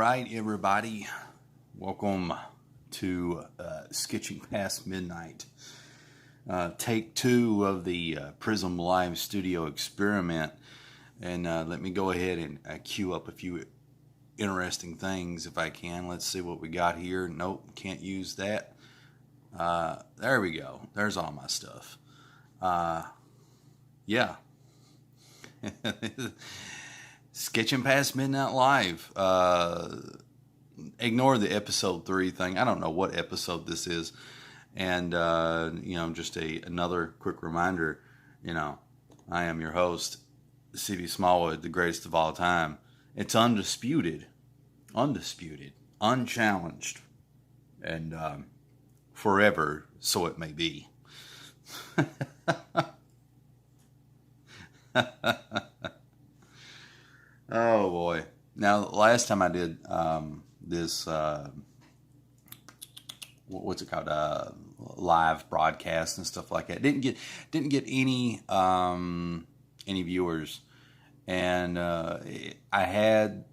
right, everybody. Welcome to Sketching Past Midnight. Take 2 of the Prism Live Studio experiment. And let me go ahead and queue up a few interesting things if I can. Let's see what we got here. Nope, can't use that. There we go. There's all my stuff. Yeah. Sketching Past Midnight Live. Ignore the episode 3 thing. I don't know what episode this is. And, just another quick reminder, I am your host, C.B. Smallwood, the greatest of all time. It's undisputed, unchallenged, and forever, so it may be. Oh boy! Now, last time I did this, what's it called? Live broadcast and stuff like that. Didn't get any viewers, and I had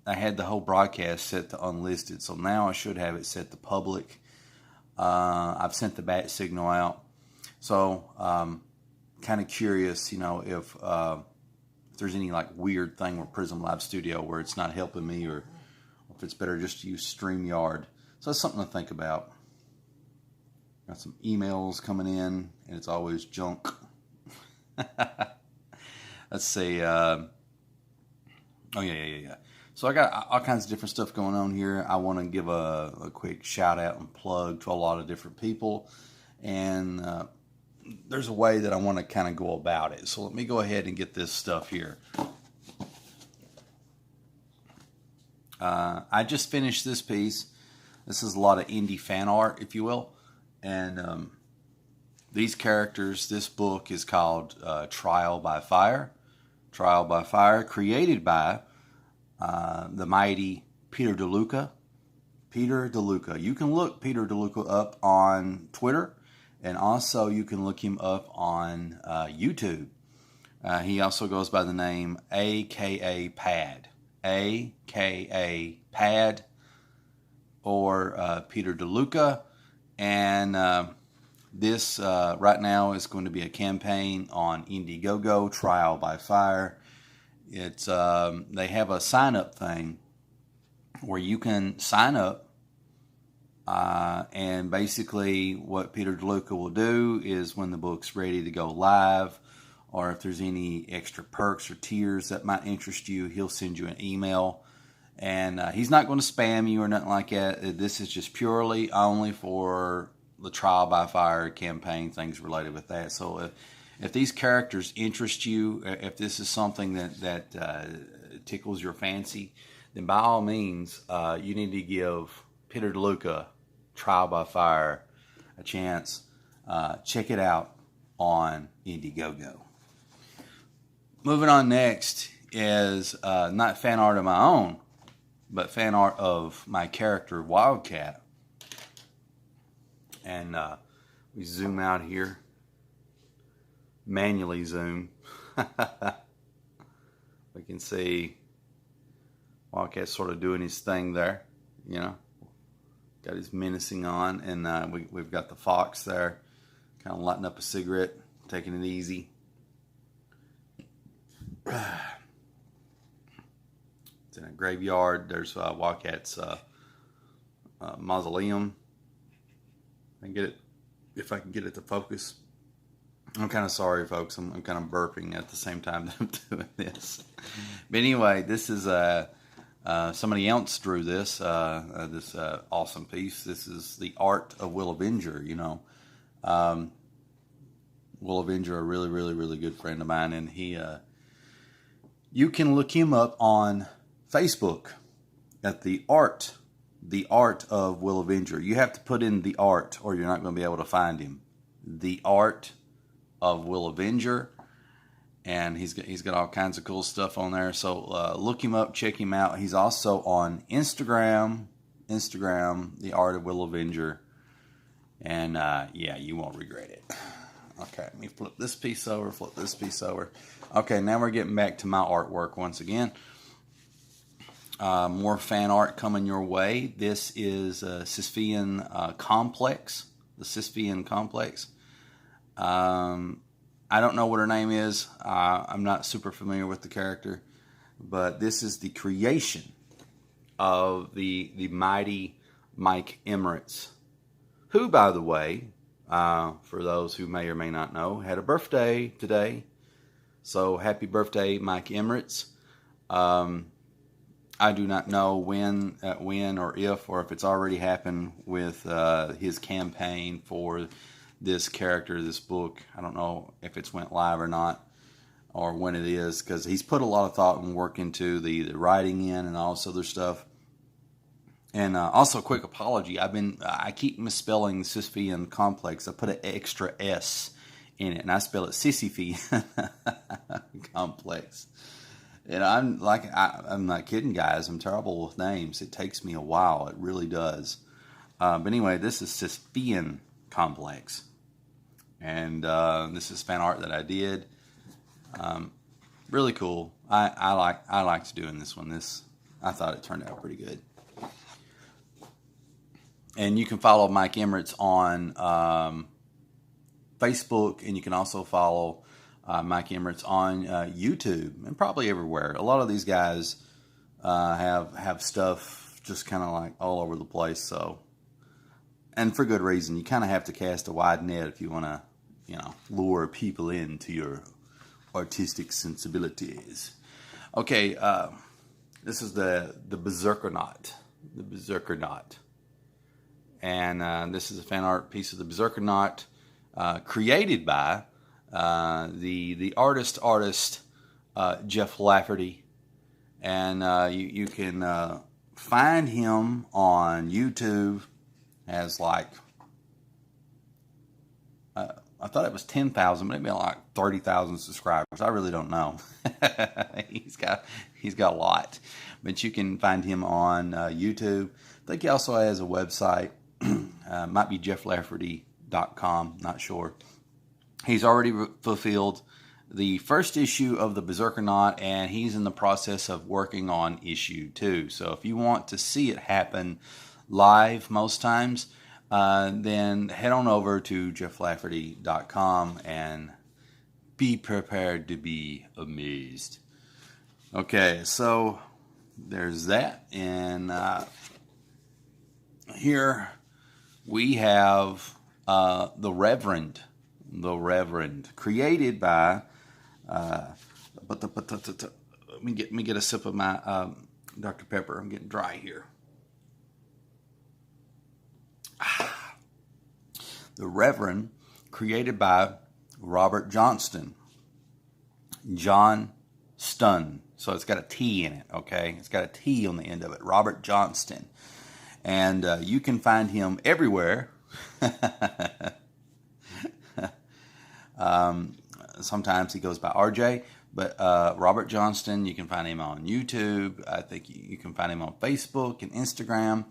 the whole broadcast set to unlisted. So now I should have it set to public. I've sent the bat signal out. So kind of curious, if there's any weird thing with Prism Live Studio where it's not helping me, or if it's better just to use StreamYard. So that's something to think about. Got some emails coming in, and it's always junk. Let's see. Yeah. So I got all kinds of different stuff going on here. I want to give a quick shout out and plug to a lot of different people. And there's a way that I want to kind of go about it. So let me go ahead and get this stuff here. I just finished this piece. This is a lot of indie fan art, if you will. And these characters, this book is called Trial by Fire. Trial by Fire, created by the mighty Peter DeLuca. Peter DeLuca. You can look Peter DeLuca up on Twitter. And also, you can look him up on YouTube. He also goes by the name AKA Pad. AKA Pad, or Peter DeLuca. And this, right now, is going to be a campaign on Indiegogo, Trial by Fire. It's they have a sign-up thing where you can sign up. And basically what Peter DeLuca will do is, when the book's ready to go live, or if there's any extra perks or tiers that might interest you, he'll send you an email. And he's not going to spam you or nothing like that. This is just purely only for the Trial by Fire campaign, things related with that. So if these characters interest you, if this is something that tickles your fancy, then by all means, you need to give Peter DeLuca, Trial by Fire, a chance. Check it out on Indiegogo. Moving on next is not fan art of my own, but fan art of my character Wildcat. And we zoom out here, manually zoom. We can see Wildcat sort of doing his thing there, Got his menacing on, and we've got the fox there, kind of lighting up a cigarette, taking it easy. It's in a graveyard. There's Wildcat's mausoleum. If I can get it to focus. I'm kind of sorry, folks. I'm kind of burping at the same time that I'm doing this. But anyway, this is somebody else drew this awesome piece. This is the art of Will Avenger. Will Avenger, a really, really, really good friend of mine, and he, you can look him up on Facebook at the art of Will Avenger. You have to put in the art, or you're not going to be able to find him. The art of Will Avenger. And he's got all kinds of cool stuff on there. So look him up, check him out. He's also on Instagram, The Art of Will Avenger. And you won't regret it. Okay, let me flip this piece over, Okay, now we're getting back to my artwork once again. More fan art coming your way. This is Sisyphean Complex, the Sisyphean Complex. I don't know what her name is. I'm not super familiar with the character, but this is the creation of the mighty Mike Emirates, who, by the way, for those who may or may not know, had a birthday today. So happy birthday, Mike Emirates. I do not know when or if it's already happened with his campaign for this character, this book. I don't know if it's went live or not, or when it is, because he's put a lot of thought and work into the writing in and all this other stuff. And also, quick apology. I keep misspelling the Sisyphean Complex. I put an extra S in it, and I spell it Sisyphean Complex. And I'm not kidding, guys. I'm terrible with names. It takes me a while. It really does. But anyway, this is Sisyphean Complex, and this is fan art that I did. Really cool. I liked doing this one. I thought it turned out pretty good. And you can follow Mike Emirates on Facebook, and you can also follow Mike Emirates on YouTube, and probably everywhere. A lot of these guys have stuff just kind of like all over the place. So, and for good reason. You kind of have to cast a wide net if you want to, lure people into your artistic sensibilities. Okay, this is the Berserkernaut. The Berserkernaut. And this is a fan art piece of the Berserkernaut created by the artist Jeff Lafferty. And you can find him on YouTube as like, I thought it was 10,000, but maybe like 30,000 subscribers. I really don't know. He's got a lot, but you can find him on YouTube. I think he also has a website. Might be jefflafferty.com, not sure. He's already fulfilled the first issue of the Berserkernaut, and he's in the process of working on issue 2. So if you want to see it happen live most times, then head on over to jefflafferty.com and be prepared to be amazed. Okay, so there's that, and here we have the Reverend, created by. Let me get a sip of my Dr. Pepper. I'm getting dry here. The Reverend, created by Robert Johnston. John Stun. So it's got a T in it, okay? It's got a T on the end of it. Robert Johnston. And you can find him everywhere. Sometimes he goes by RJ, but Robert Johnston, you can find him on YouTube. I think you can find him on Facebook and Instagram.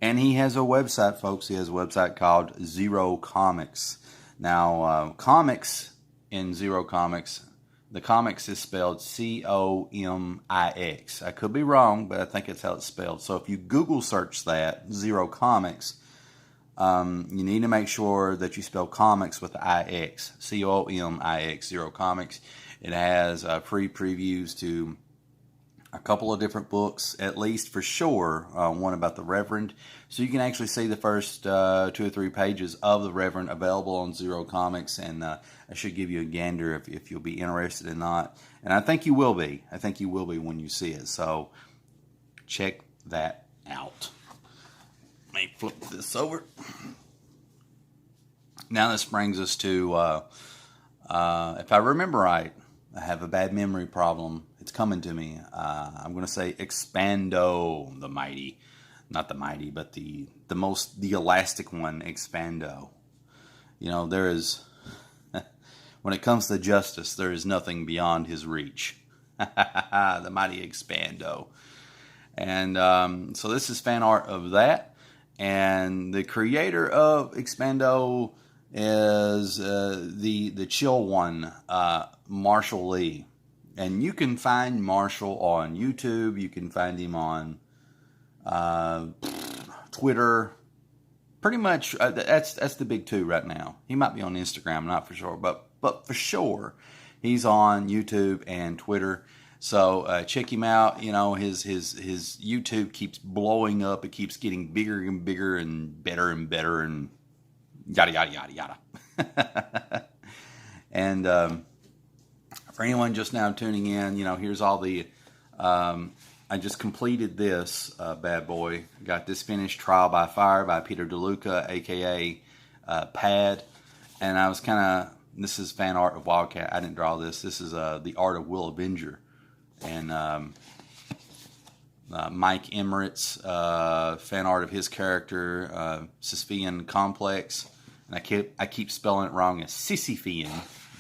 And he has a website, folks. He has a website called Zero Comics. Now, comics in Zero Comics, the comics is spelled C-O-M-I-X. I could be wrong, but I think that's how it's spelled. So if you Google search that, Zero Comics, you need to make sure that you spell comics with the I-X. C-O-M-I-X, Zero Comics. It has free previews to a couple of different books, at least for sure, one about the Reverend. So you can actually see the first 2 or 3 pages of the Reverend available on Zero Comics, and I should give you a gander if you'll be interested or not. And I think you will be. I think you will be when you see it. So check that out. Let me flip this over. Now this brings us to, if I remember right, I have a bad memory problem. It's coming to me. I'm going to say Expando, the mighty. Not the mighty, but the elastic one, Expando. You know, there is, when it comes to justice, there is nothing beyond his reach. The mighty Expando. And so this is fan art of that. And the creator of Expando is the chill one, Marshall Lee. And you can find Marshall on YouTube. You can find him on Twitter. Pretty much, that's the big two right now. He might be on Instagram, not for sure, but for sure, he's on YouTube and Twitter. So check him out. You know, his YouTube keeps blowing up. It keeps getting bigger and bigger and better and yada yada yada yada. And for anyone just now tuning in, you know, here's all the. I just completed this bad boy. Got this finished, Trial by Fire by Peter DeLuca, aka Pad. And I was this is fan art of Wildcat. I didn't draw this. This is the art of Will Avenger. And Mike Emmerett's fan art of his character, Sisyphean Complex. And I keep spelling it wrong as Sisyphean.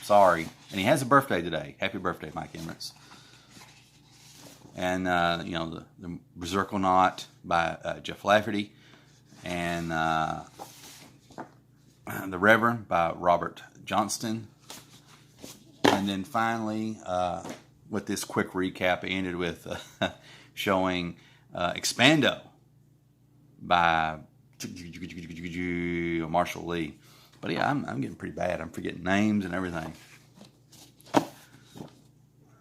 Sorry. And he has a birthday today. Happy birthday, Mike Emmerett's. And, you know, the Berserkonaut by Jeff Lafferty. And The Reverend by Robert Johnston. And then finally, with this quick recap, I ended with showing Expando by Marshall Lee. But yeah, I'm getting pretty bad. I'm forgetting names and everything.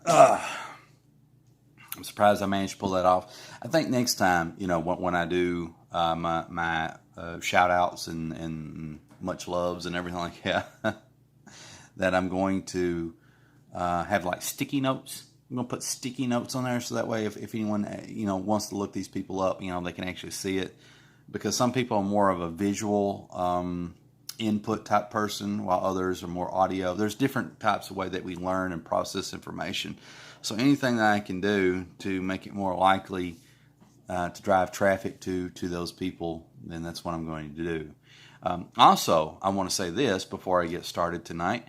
I'm surprised I managed to pull that off. I think next time, you know, when I do my shout outs and much loves and everything like that, that I'm going to have like sticky notes. I'm going to put sticky notes on there so that way if anyone, you know, wants to look these people up, you know, they can actually see it. Because some people are more of a visual input type person, while others are more audio. There's different types of way that we learn and process information. So anything that I can do to make it more likely to drive traffic to those people, then that's what I'm going to do. Also, I want to say this before I get started tonight.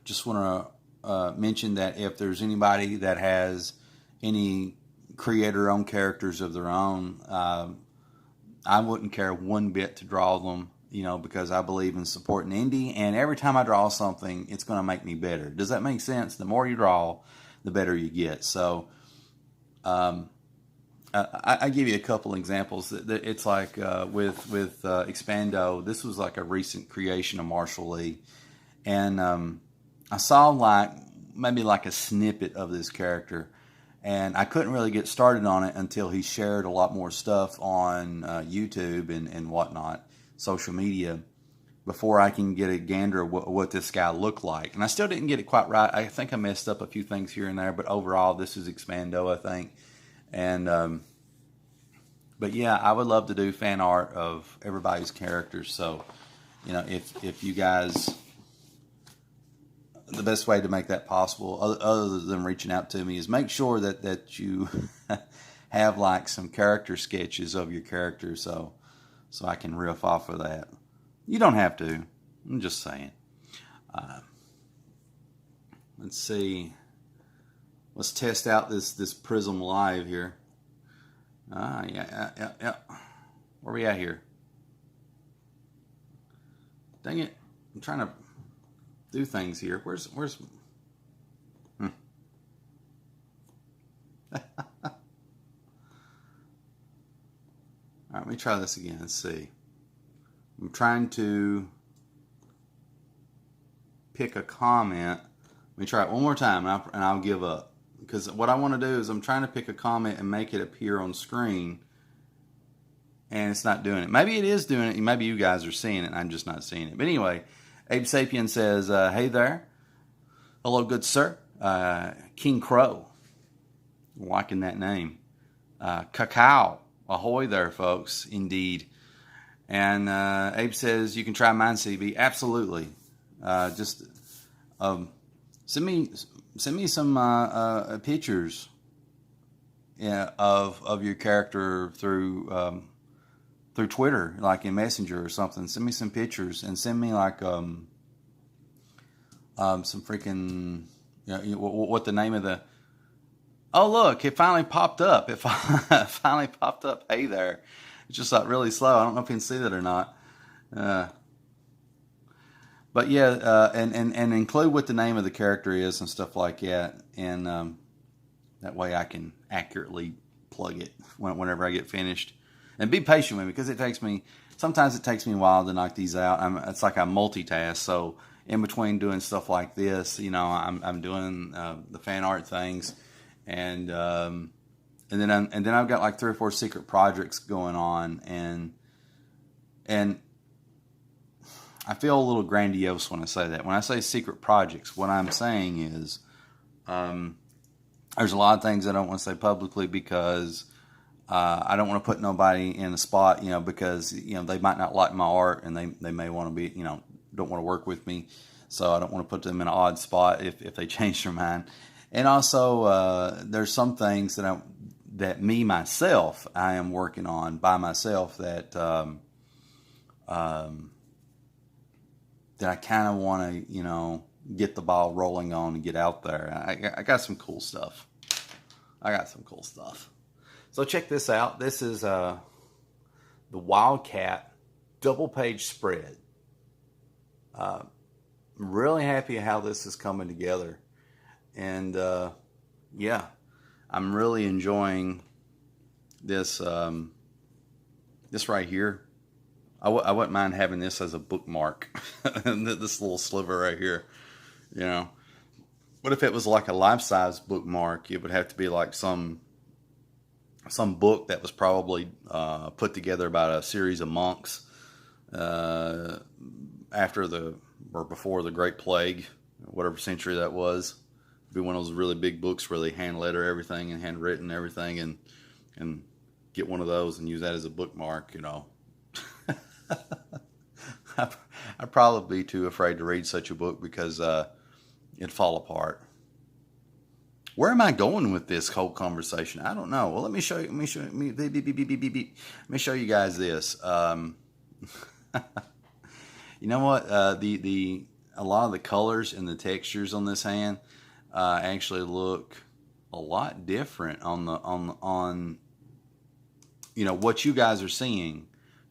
Just want to mention that if there's anybody that has any creator-owned characters of their own, I wouldn't care one bit to draw them, you know, because I believe in supporting indie, and every time I draw something, it's going to make me better. Does that make sense? The more you draw, the better you get. So I give you a couple examples. It's like with Expando, this was like a recent creation of Marshall Lee, and I saw maybe like a snippet of this character, and I couldn't really get started on it until he shared a lot more stuff on YouTube and whatnot, social media, before I can get a gander of what this guy looked like. And I still didn't get it quite right. I think I messed up a few things here and there, but overall, this is Expando, I think. And but yeah, I would love to do fan art of everybody's characters. So, you know, if you guys, the best way to make that possible, other than reaching out to me, is make sure that you have like some character sketches of your character, so I can riff off of that. You don't have to. I'm just saying. Let's see. Let's test out this Prism Live here. Yeah. Where we at here? Dang it! I'm trying to do things here. Where's All right, let me try this again. Let's see. I'm trying to pick a comment. Let me try it one more time, and I'll give up. Because what I want to do is I'm trying to pick a comment and make it appear on screen, and it's not doing it. Maybe it is doing it. Maybe you guys are seeing it, and I'm just not seeing it. But anyway, Abe Sapien says, hey there. Hello, good sir. King Crow. Liking that name. Cacao. Ahoy there, folks. Indeed. And Abe says, you can try mine, CB. Absolutely. Just send me some pictures, of your character through Twitter, like in Messenger or something. Send me some pictures and send me like some freaking, what the name of the. Oh, look, it finally popped up. It finally popped up. Hey there. It's just like really slow. I don't know if you can see that or not. But yeah, and include what the name of the character is and stuff like that, and that way I can accurately plug it whenever I get finished. And be patient with me because sometimes it takes me a while to knock these out. It's like I multitask, so in between doing stuff like this, I'm doing the fan art things, and then I've got like 3 or 4 secret projects going on, and I feel a little grandiose when I say that. When I say secret projects, what I'm saying is there's a lot of things I don't want to say publicly because I don't want to put nobody in a spot, because they might not like my art and they may want to be, don't want to work with me. So I don't want to put them in an odd spot if they change their mind. And also, there's some things that me myself I am working on by myself that that I kind of want to, get the ball rolling on and get out there. I got some cool stuff. So check this out. This is the Wildcat double page spread. I'm really happy how this is coming together. And yeah, I'm really enjoying this this right here. I wouldn't mind having this as a bookmark. This little sliver right here, But if it was like a life-size bookmark, it would have to be like some book that was probably put together by a series of monks after or before the Great Plague, whatever century that was. It'd be one of those really big books where they hand letter everything and handwritten everything, and get one of those and use that as a bookmark, I'd probably be too afraid to read such a book because it'd fall apart. Where am I going with this whole conversation? I don't know. Well, let me show you. Let me show you guys this. You know what? A lot of the colors and the textures on this hand actually look a lot different on what you guys are seeing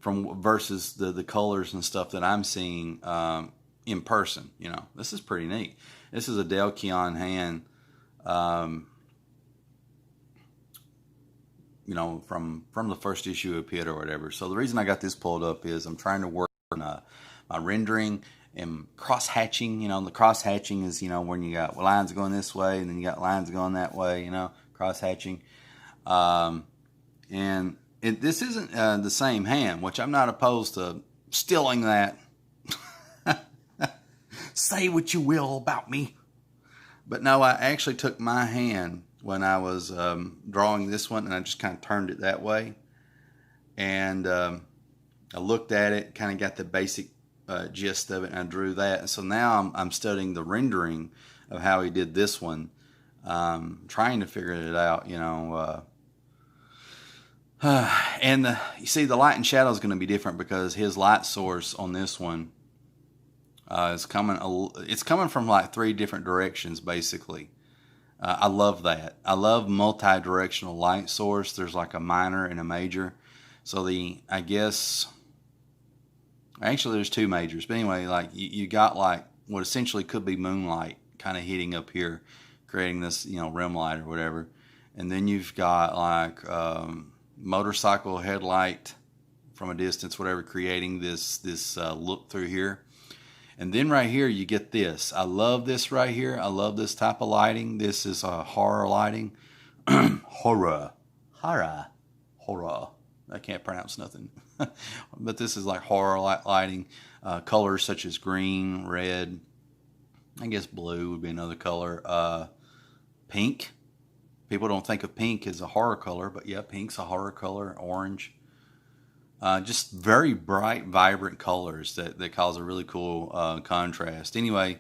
versus the colors and stuff that I'm seeing in person. This is pretty neat. This is a Dale Keown hand. From the first issue of Pit or whatever. So the reason I got this pulled up is I'm trying to work on my rendering and cross hatching. The cross hatching is when you got lines going this way and then you got lines going that way. Cross hatching. And this isn't the same hand, which I'm not opposed to stealing that. Say what you will about me. But no, I actually took my hand when I was drawing this one, and I just kind of turned it that way. And I looked at it, kind of got the basic gist of it, and I drew that. And so now I'm studying the rendering of how he did this one, trying to figure it out, and you see, the light and shadow is going to be different because his light source on this one is coming. It's coming from like 3 different directions, basically. I love that. I love multi-directional light source. There's like a minor and a major. So I guess actually there's 2 majors, but anyway, like you got like what essentially could be moonlight kind of hitting up here, creating this rim light or whatever, and then you've got like motorcycle headlight from a distance, whatever, creating this look through here. And then right here you get this. I love this right here. I love this type of lighting. This is horror lighting. horror. I can't pronounce nothing. But this is like horror lighting. Colors such as green, red, I guess blue would be another color. Pink. People don't think of pink as a horror color, but yeah, pink's a horror color. Orange. Just very bright, vibrant colors that cause a really cool contrast. Anyway,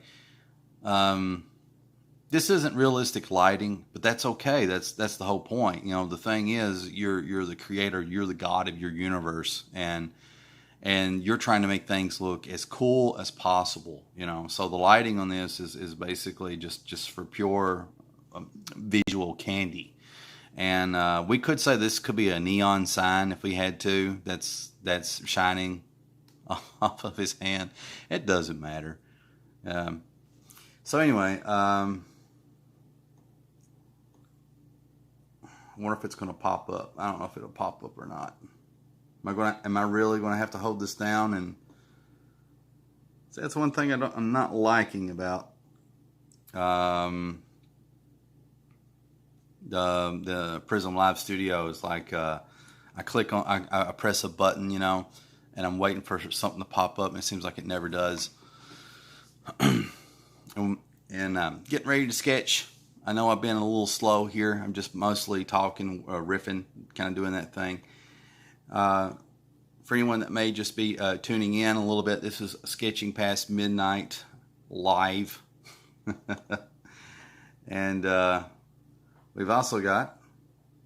this isn't realistic lighting, but that's okay. That's the whole point. The thing is, you're the creator, you're the god of your universe, and you're trying to make things look as cool as possible. So the lighting on this is basically just for pure visual candy. And we could say this could be a neon sign if we had to. That's shining off of his hand. It doesn't matter. So anyway, I wonder if it's going to pop up. I don't know if it'll pop up or not. Am I really going to have to hold this down? And so that's one thing I'm not liking about the Prism Live Studio. Is like I click on, I press a button, you know, and I'm waiting for something to pop up, and it seems like it never does. and getting ready to sketch. I know I've been a little slow here. I'm just mostly talking, riffing, kind of doing that thing. For anyone that may just be tuning in a little bit, this is Sketching Past Midnight live. And we've also got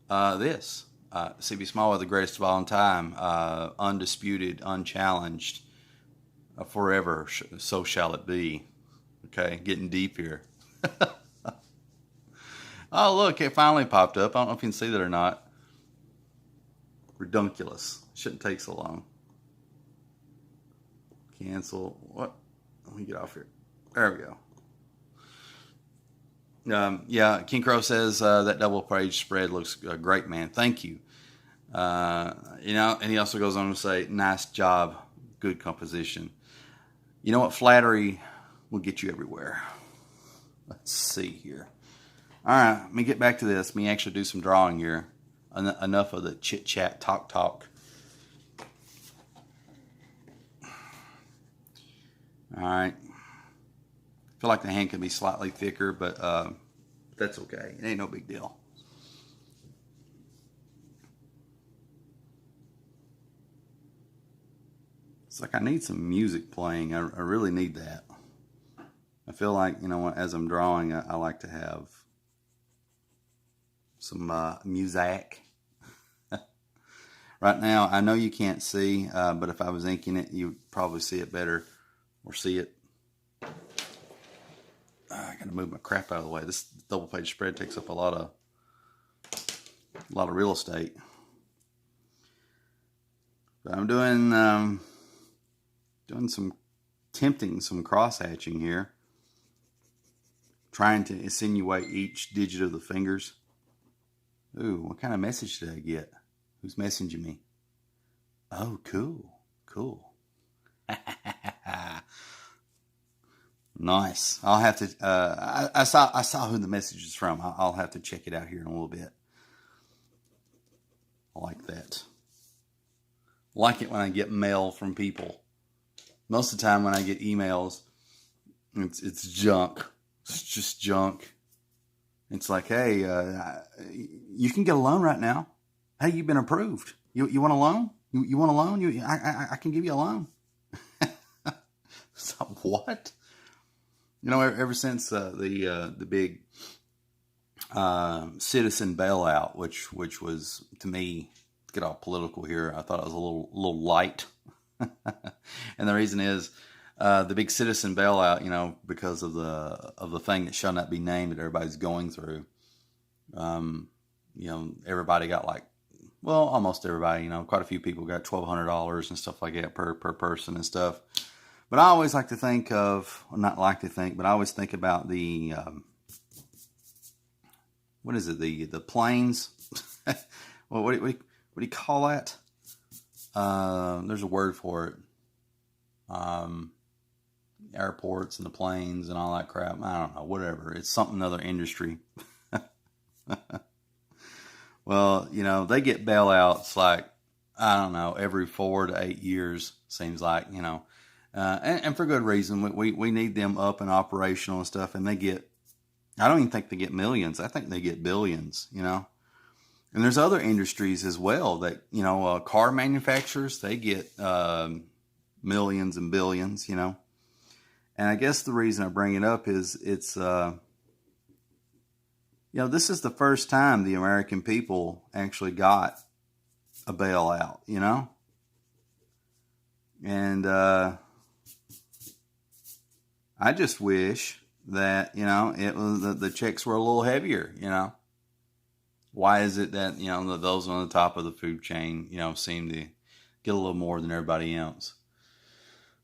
this. CB Smallwood, the greatest of all time, undisputed, unchallenged, forever, so shall it be. Okay, getting deep here. Oh, look, it finally popped up. I don't know if you can see that or not. Redunculous. Shouldn't take so long. Cancel. What? Let me get off here. There we go. Yeah, King Crow says that double page spread looks great, man. Thank you. You know, and he also goes on to say, nice job, good composition. You know what? Flattery will get you everywhere. Let's see here. All right, let me get back to this. Let me actually do some drawing here. Enough of the chit chat, talk. All right. I feel like the hand can be slightly thicker, but that's okay. It ain't no big deal. It's like I need some music playing. I really need that. I feel like, you know, as I'm drawing, I like to have some music. Right now, I know you can't see, but if I was inking it, you'd probably see it better, or see it. I gotta move my crap out of the way. This double page spread takes up a lot of real estate. But I'm doing some cross hatching here, trying to insinuate each digit of the fingers. Ooh, what kind of message did I get? Who's messaging me? Oh, cool. Nice. I'll have to. I saw who the message is from. I'll have to check it out here in a little bit. I like that. I like it when I get mail from people. Most of the time when I get emails, it's junk. It's just junk. It's like, hey, you can get a loan right now. Hey, you've been approved. You want a loan? You want a loan? I can give you a loan. So what? You know, ever since the big citizen bailout, which was, to me, to get all political here, I thought it was a little light. And the reason is the big citizen bailout, you know, because of the thing that shall not be named that everybody's going through. You know, everybody got almost everybody, you know, quite a few people got $1,200 and stuff like that per person and stuff. But I always like to think of, not like to think, but I always think about the, what is it, the planes? Well, what do you call that? There's a word for it. Airports and the planes and all that crap. I don't know, whatever. It's something other industry. Well, you know, they get bailouts like, I don't know, every 4 to 8 years, seems like, you know. And for good reason. We need them up and operational and stuff, and they get, I don't even think they get millions. I think they get billions, you know. And there's other industries as well that, you know, car manufacturers, they get millions and billions, you know. And I guess the reason I bring it up is it's, you know, this is the first time the American people actually got a bailout, you know. And I just wish that, you know, it was the checks were a little heavier, you know. Why is it that, you know, those on the top of the food chain, you know, seem to get a little more than everybody else?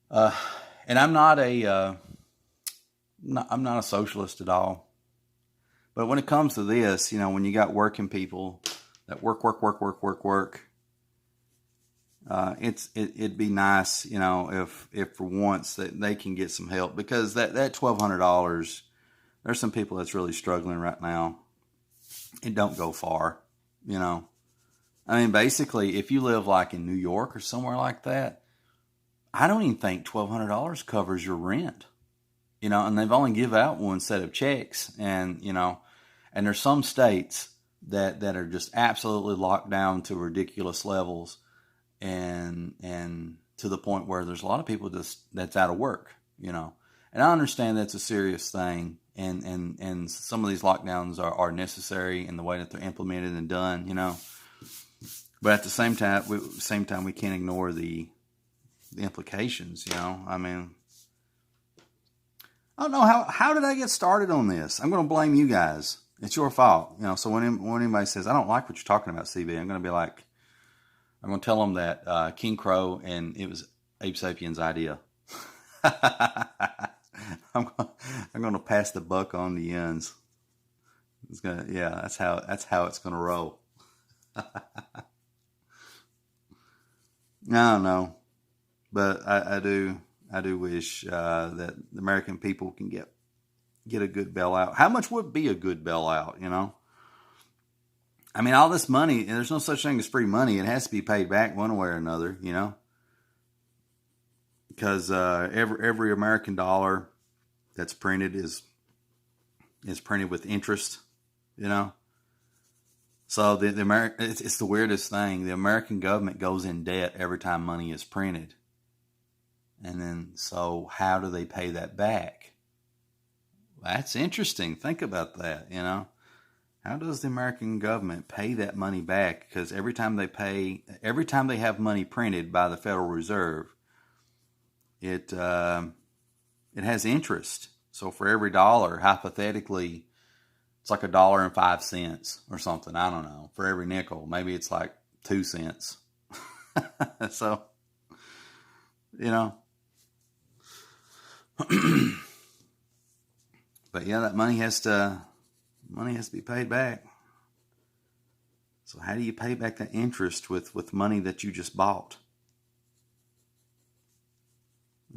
And I'm not a I'm not a socialist at all. But when it comes to this, when you got working people that work, it'd be nice, if for once that they can get some help, because that $1,200, there's some people that's really struggling right now. It don't go far, I mean, basically, if you live like in New York or somewhere like that, I don't even think $1,200 covers your rent, and they've only give out one set of checks, and there's some states that are just absolutely locked down to ridiculous levels, and to the point where there's a lot of people that's out of work, and I understand that's a serious thing, and some of these lockdowns are necessary in the way that they're implemented and done, but at the same time, we can't ignore the implications, I mean, I don't know how did I get started on this? I'm going to blame you guys. It's your fault, So when anybody says I don't like what you're talking about, CB, I'm going to be like, I'm going to tell them that King Crow and it was Ape Sapiens' idea. I'm going to pass the buck on to Jens. That's how it's going to roll. I don't know, but I do wish that the American people can get a good bailout. How much would be a good bailout? I mean, all this money, and there's no such thing as free money. It has to be paid back one way or another, because every American dollar that's printed is printed with interest, So it's the weirdest thing. The American government goes in debt every time money is printed. And then, so how do they pay that back? That's interesting. Think about that, How does the American government pay that money back? Because every time they have money printed by the Federal Reserve, it has interest. So for every dollar, hypothetically, it's like $1.05 or something. I don't know. For every nickel, maybe it's like 2 cents. So, but yeah, that money has to be paid back. So how do you pay back that interest with money that you just bought?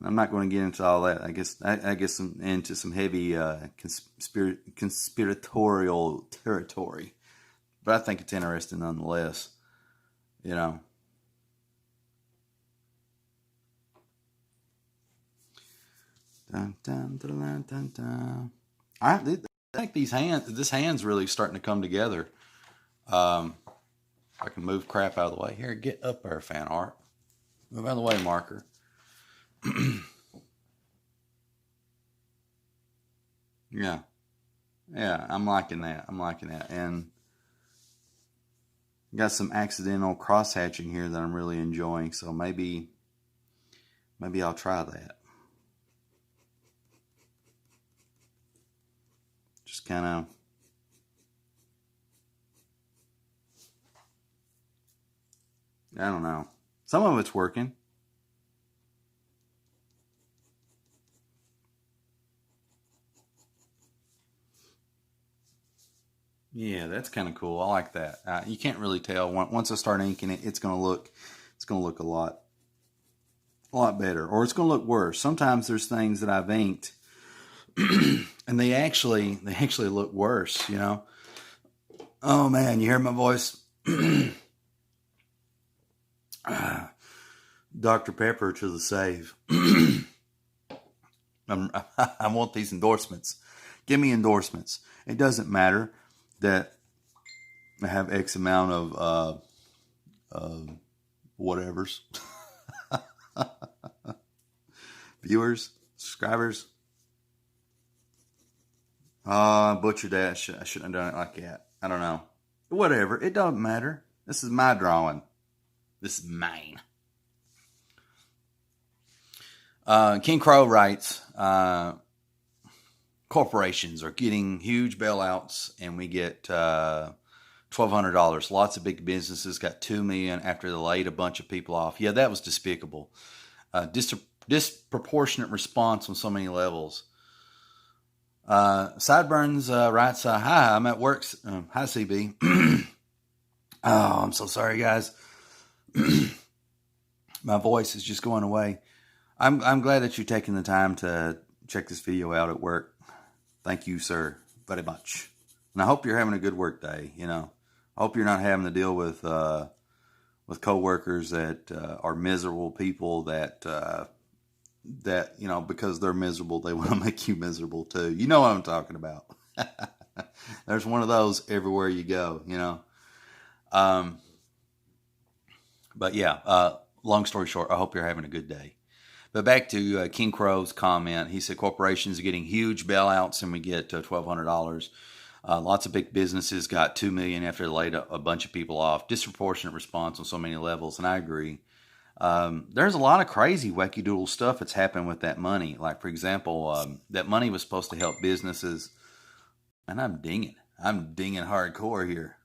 I'm not going to get into all that. I guess into some heavy conspiratorial territory, but I think it's interesting nonetheless. Dun, dun, dun, dun, dun. I think this hand's really starting to come together. I can move crap out of the way. Here, get up there, fan art. Move out of the way, marker. Yeah, I'm liking that. And got some accidental cross hatching here that I'm really enjoying. So maybe I'll try that. Just kind of. I don't know. Some of it's working. Yeah, that's kind of cool. I like that. You can't really tell once I start inking it. It's gonna look a lot better, or it's gonna look worse. Sometimes there's things that I've inked, and they actually look worse. Oh man, you hear my voice? Dr. Pepper to the save. I want these endorsements. Give me endorsements. It doesn't matter that I have X amount of whatevers. Viewers, subscribers. I butchered that. I shouldn't have done it like that. I don't know. Whatever. It doesn't matter. This is my drawing. This is mine. King Crow writes, corporations are getting huge bailouts, and we get $1,200. Lots of big businesses got $2 million after they laid a bunch of people off. Yeah, that was despicable. Disproportionate response on so many levels. Sideburns writes, hi, I'm at work. Hi, CB. Oh, I'm so sorry, guys. My voice is just going away. I'm glad that you're taking the time to check this video out at work. Thank you, sir, very much. And I hope you're having a good work day. You know, I hope you're not having to deal with coworkers that are miserable people that you know, because they're miserable, they want to make you miserable too. You know what I'm talking about. There's one of those everywhere you go. You know. But yeah, long story short, I hope you're having a good day. But back to King Crow's comment. He said corporations are getting huge bailouts and we get $1,200. Lots of big businesses got $2 million after they laid a bunch of people off. Disproportionate response on so many levels, and I agree. There's a lot of crazy wacky doodle stuff that's happened with that money. Like, for example, that money was supposed to help businesses. And I'm dinging hardcore here.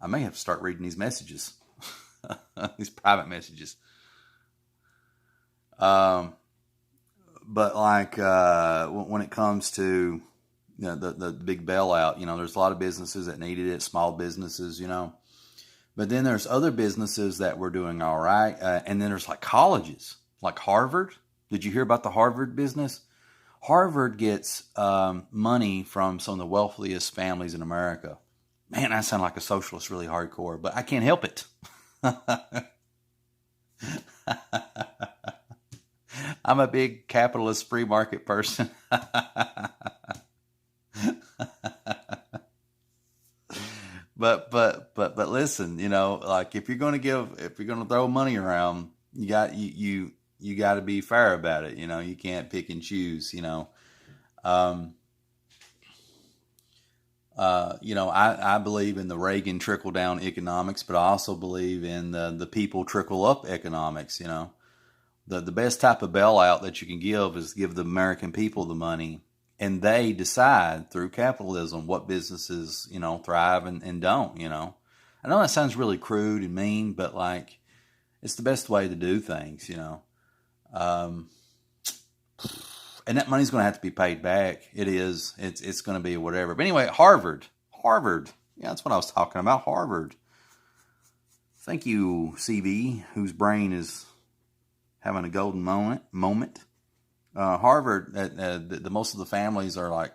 I may have to start reading these messages. These private messages. But like when it comes to the big bailout, there's a lot of businesses that needed it, small businesses, But then there's other businesses that were doing all right, and then there's like colleges, like Harvard. Did you hear about the Harvard business? Harvard gets money from some of the wealthiest families in America. Man, I sound like a socialist really hardcore, but I can't help it. I'm a big capitalist free market person. But listen, like if you're going to throw money around, you got to be fair about it. You can't pick and choose. I believe in the Reagan trickle down economics, but I also believe in the people trickle up economics. The best type of bailout that you can give is give the American people the money, and they decide through capitalism what businesses, thrive and don't, I know that sounds really crude and mean, but like, it's the best way to do things, and that money's going to have to be paid back. It is. It's going to be whatever. But anyway, Harvard. Yeah, that's what I was talking about. Harvard. Thank you, CB, whose brain is having a golden moment. Harvard, the most of the families are like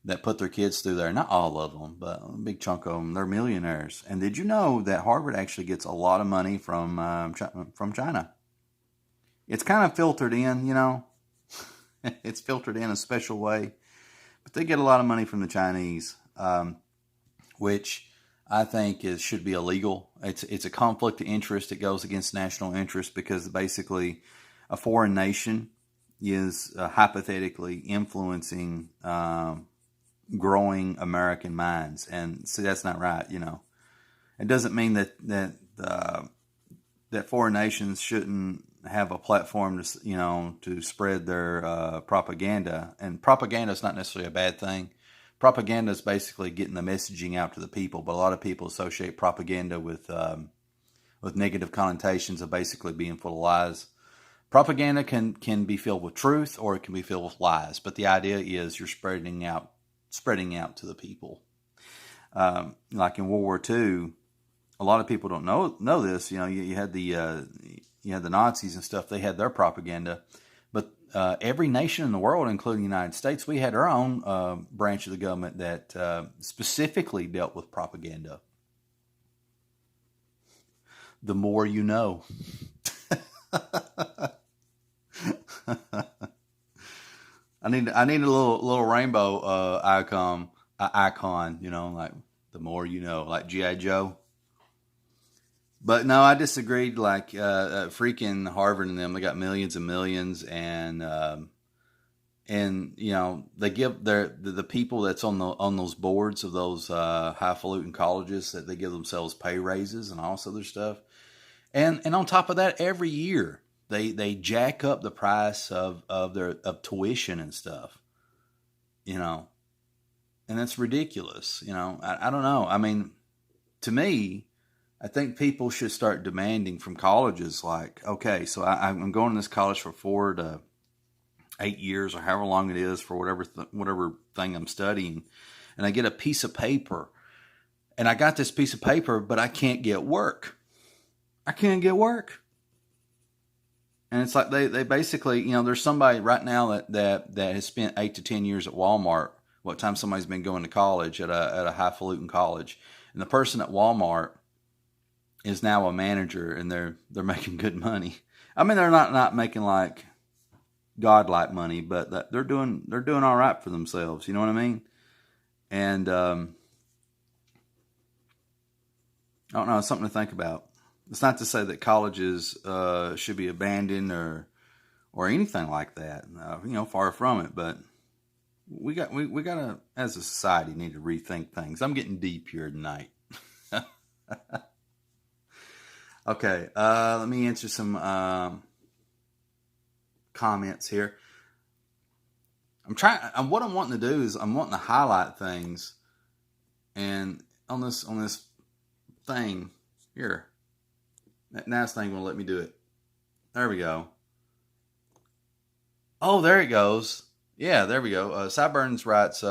that put their kids through there. Not all of them, but a big chunk of them. They're millionaires. And did you know that Harvard actually gets a lot of money from China? It's kind of filtered in, It's filtered in a special way, but they get a lot of money from the Chinese, which I think should be illegal. It's a conflict of interest. It goes against national interest because basically a foreign nation is hypothetically influencing growing American minds, and see, that's not right. It doesn't mean that foreign nations shouldn't have a platform to spread their propaganda. And propaganda is not necessarily a bad thing. Propaganda is basically getting the messaging out to the people, but a lot of people associate propaganda with negative connotations of basically being full of lies. Propaganda can be filled with truth, or it can be filled with lies, but the idea is you're spreading out to the people. Like in World War II, a lot of people don't know this. You had the Nazis and stuff. They had their propaganda, but every nation in the world, including the United States, we had our own branch of the government that specifically dealt with propaganda. The more you know. I need a little rainbow icon, like the more you know, like G.I. Joe. But no, I disagreed. Like freaking Harvard and them, they got millions and millions, and they give the people that's on those boards of those highfalutin colleges, that they give themselves pay raises and all this other stuff, and on top of that, every year they jack up the price of tuition and stuff, and that's ridiculous. I don't know. I mean, to me, I think people should start demanding from colleges, like, okay, so I'm going to this college for 8 years or however long it is for whatever thing I'm studying. And I get a piece of paper, and I got this piece of paper, but I can't get work. I can't get work. And it's like they basically, there's somebody right now that has spent 8 to 10 years at Walmart. What time somebody's been going to college at a highfalutin college, and the person at Walmart is now a manager, and they're making good money. I mean, they're not making like godlike money, but they're doing all right for themselves. You know what I mean? And I don't know. It's something to think about. It's not to say that colleges should be abandoned or anything like that. Far from it. But we gotta, as a society, need to rethink things. I'm getting deep here tonight. Okay, let me answer some comments here. What I'm wanting to do is I'm wanting to highlight things, and on this thing here. Now this thing won't let me do it. There we go. Oh, there it goes. Yeah, there we go. Sideburns writes,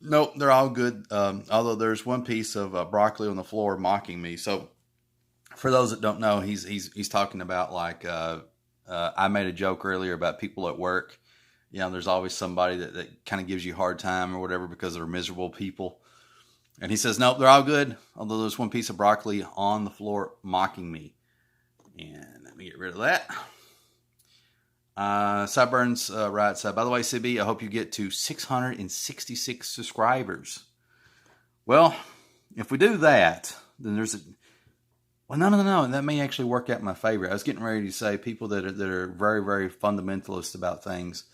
nope, they're all good. Although there's one piece of broccoli on the floor mocking me. So for those that don't know, he's talking about like I made a joke earlier about people at work. There's always somebody that kind of gives you a hard time or whatever because they're miserable people. And he says, nope, they're all good. Although there's one piece of broccoli on the floor mocking me. And let me get rid of that. Sideburns writes, by the way, CB, I hope you get to 666 subscribers. Well, if we do that, then there's no. That may actually work out in my favor. I was getting ready to say people that are very, very fundamentalist about things,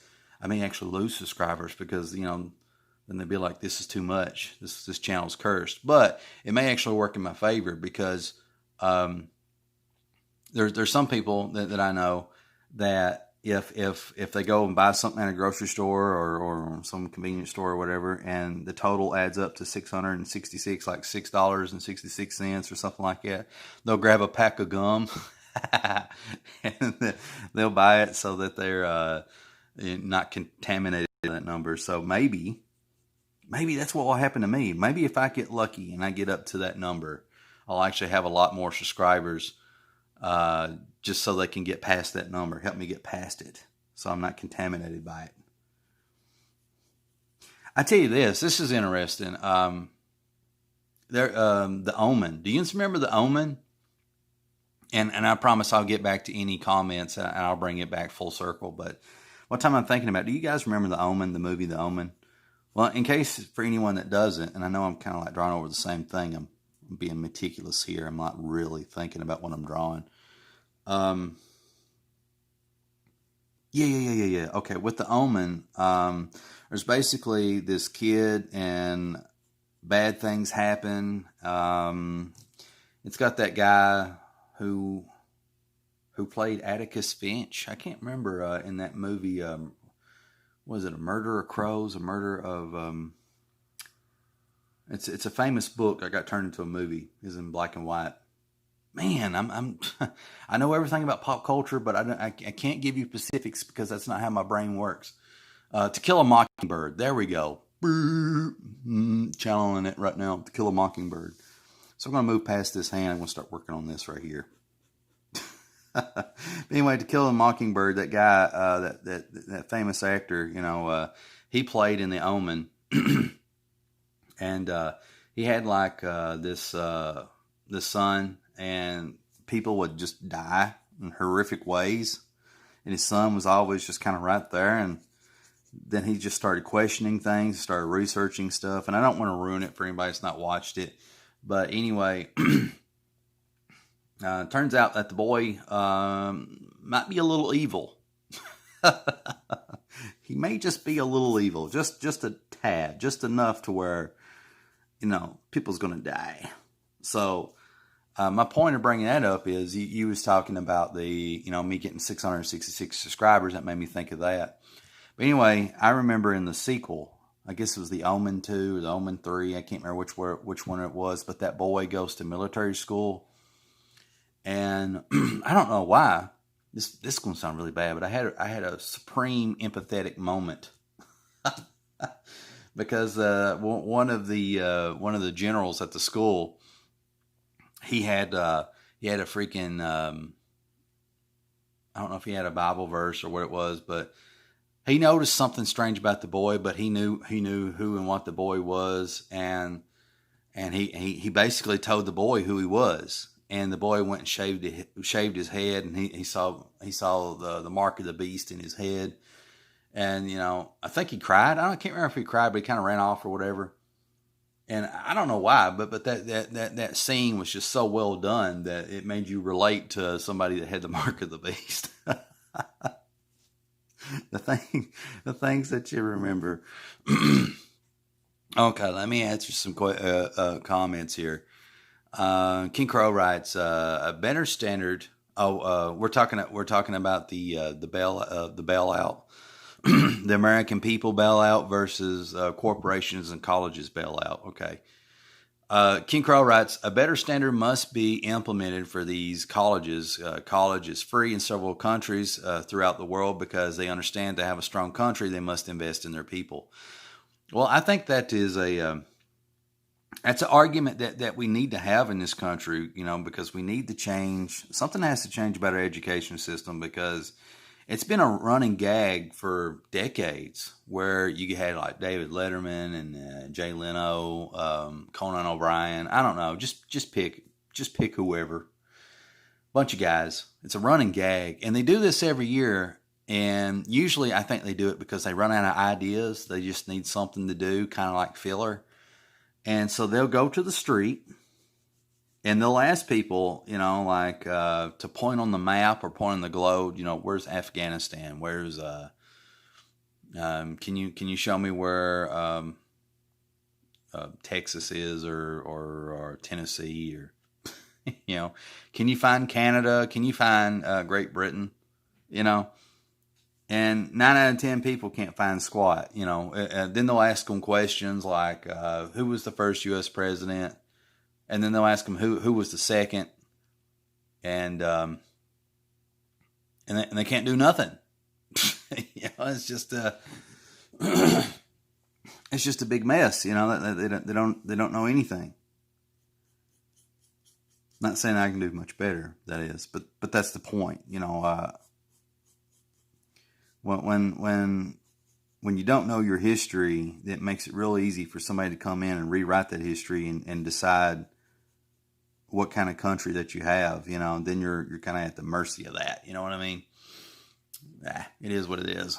I may actually lose subscribers because, then they'd be like, this is too much. This channel's cursed. But it may actually work in my favor because there's some people that I know that if they go and buy something at a grocery store or some convenience store or whatever, and the total adds up to 666, like $6.66 or something like that, they'll grab a pack of gum and they'll buy it so that they're not contaminated with that number. So maybe that's what will happen to me. Maybe if I get lucky and I get up to that number, I'll actually have a lot more subscribers, just so they can get past that number. Help me get past it so I'm not contaminated by it. I tell you this is interesting. The Omen. Do you remember The Omen? And I promise I'll get back to any comments and I'll bring it back full circle. But what time I'm thinking about, do you guys remember The Omen, the movie The Omen? Well, in case for anyone that doesn't, and I know I'm kind of like drawing over the same thing, I'm being meticulous here. I'm not really thinking about what I'm drawing. Yeah. Okay, with The Omen, there's basically this kid and bad things happen. It's got that guy who played Atticus Finch. I can't remember in that movie. Was it A Murder of Crows? A Murder of It's a famous book that got turned into a movie. It's in black and white. Man, I know everything about pop culture, but I can't give you specifics because that's not how my brain works. To Kill a Mockingbird. There we go. Channeling it right now. To Kill a Mockingbird. So I'm going to move past this hand. I'm going to start working on this right here. Anyway, To Kill a Mockingbird, that guy, that famous actor, he played in The Omen. And he had like this son, and people would just die in horrific ways. And his son was always just kind of right there. And then he just started questioning things, started researching stuff. And I don't want to ruin it for anybody that's not watched it. But anyway, turns out that the boy might be a little evil. He may just be a little evil, just a tad, just enough to where, people's going to die. So my point of bringing that up is you was talking about me getting 666 subscribers. That made me think of that. But anyway, I remember in the sequel, I guess it was The Omen 2 or The Omen 3. I can't remember which one it was, but that boy goes to military school. And I don't know why, this is going to sound really bad, but I had a supreme empathetic moment because one of the generals at the school, he had a freaking I don't know if he had a Bible verse or what it was, but he noticed something strange about the boy, but he knew who and what the boy was, and he basically told the boy who he was, and the boy went and shaved his head, and he saw the mark of the beast in his head, and I think he cried. I can't remember if he cried, but he kind of ran off or whatever. And I don't know why, but that scene was just so well done that it made you relate to somebody that had the mark of the beast. The things that you remember. Okay, let me answer some comments here. King Crow writes, a better standard. We're talking about the bailout, the American people bailout versus corporations and colleges bailout. Okay. King Crow writes, a better standard must be implemented for these colleges. College is free in several countries throughout the world because they understand to have a strong country, they must invest in their people. Well, I think that is that's an argument that we need to have in this country, because we need to change. Something has to change about our education system, because it's been a running gag for decades where you had like David Letterman and Jay Leno, Conan O'Brien. I don't know. Just pick whoever. Bunch of guys. It's a running gag. And they do this every year. And usually I think they do it because they run out of ideas. They just need something to do, kind of like filler. And so they'll go to the street and they'll ask people, to point on the map or point on the globe, where's Afghanistan? Where's, can you show me where, Texas is or Tennessee or, can you find Canada? Can you find, Great Britain? And 9 out of 10 people can't find squat, then they'll ask them questions like, who was the first U.S. president? And then they'll ask them who was the second, and they can't do nothing. It's just it's just a big mess. They don't know anything. Not saying I can do much better, that is, but that's the point. When you don't know your history, it makes it real easy for somebody to come in and rewrite that history and decide what kind of country that you have, then you're kind of at the mercy of that. You know what I mean? It is what it is.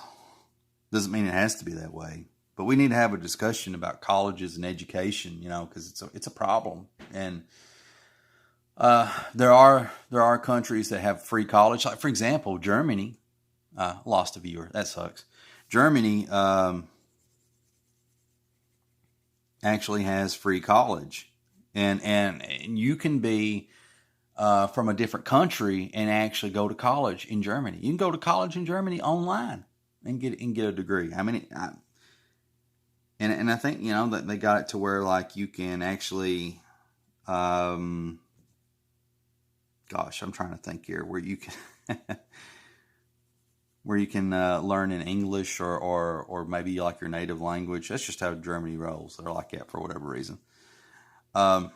Doesn't mean it has to be that way, but we need to have a discussion about colleges and education, because it's a problem. And there are countries that have free college, like for example, Germany. Lost a viewer. That sucks. Germany actually has free college. And you can be from a different country and actually go to college in Germany. You can go to college in Germany online and get a degree. I mean, and I think that they got it to where like you can actually, gosh, I'm trying to think here where you can where you can learn in English or maybe like your native language. That's just how Germany rolls. They're like that for whatever reason. There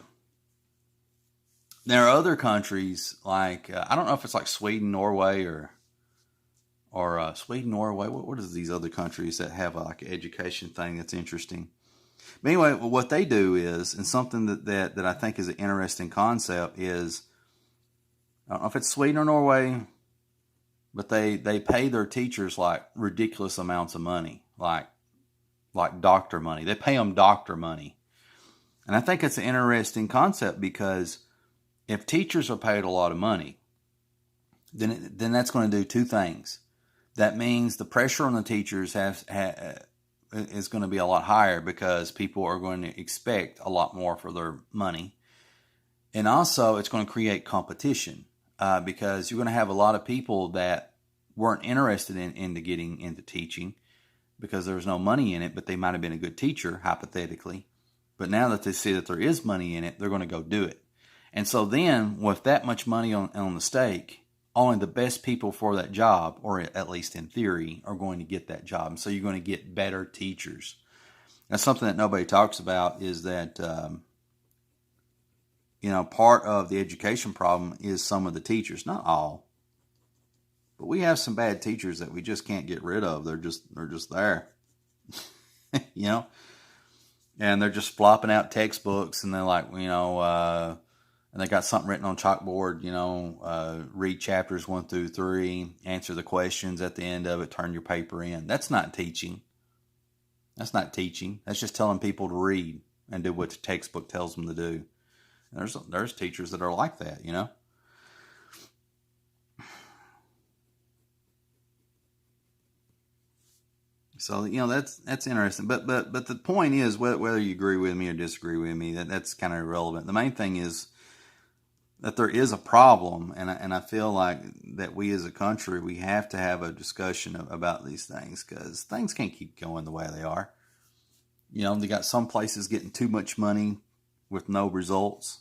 are other countries like I don't know if it's like Sweden, Norway, or Sweden, Norway. What is these other countries that have like an education thing that's interesting? But anyway, what they do is, and something that I think is an interesting concept is, I don't know if it's Sweden or Norway, but they pay their teachers like ridiculous amounts of money, like doctor money. They pay them doctor money. And I think it's an interesting concept because if teachers are paid a lot of money, then that's going to do two things. That means the pressure on the teachers is going to be a lot higher because people are going to expect a lot more for their money. And also it's going to create competition because you're going to have a lot of people that weren't interested into getting into teaching because there was no money in it, but they might have been a good teacher, hypothetically. But now that they see that there is money in it, they're going to go do it. And so then, with that much money on the stake, only the best people for that job, or at least in theory, are going to get that job. And so you're going to get better teachers. That's something that nobody talks about, is that, part of the education problem is some of the teachers, not all, but we have some bad teachers that we just can't get rid of. They're just there, and they're just flopping out textbooks, and they're like, and they got something written on chalkboard, read chapters 1 through 3, answer the questions at the end of it, turn your paper in. That's not teaching. That's not teaching. That's just telling people to read and do what the textbook tells them to do. And there's teachers that are like that, So, that's interesting. But the point is, whether you agree with me or disagree with me, that's kind of irrelevant. The main thing is that there is a problem, and I feel like that we as a country, we have to have a discussion about these things, because things can't keep going the way they are. They got some places getting too much money with no results,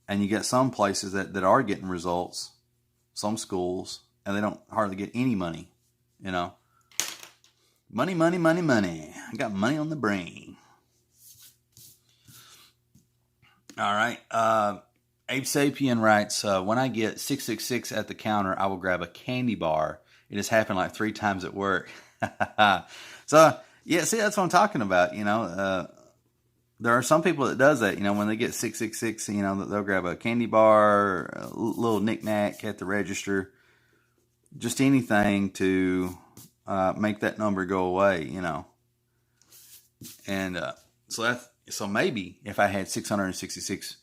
and you got some places that are getting results, some schools, and they don't hardly get any money. Money, money, money, money. I got money on the brain. All right. Abe Sapien writes, when I get 666 at the counter, I will grab a candy bar. It has happened like 3 times at work. So, yeah, see, that's what I'm talking about. There are some people that does that, when they get 666, they'll grab a candy bar, a little knick-knack at the register, just anything to make that number go away, And so maybe if I had 666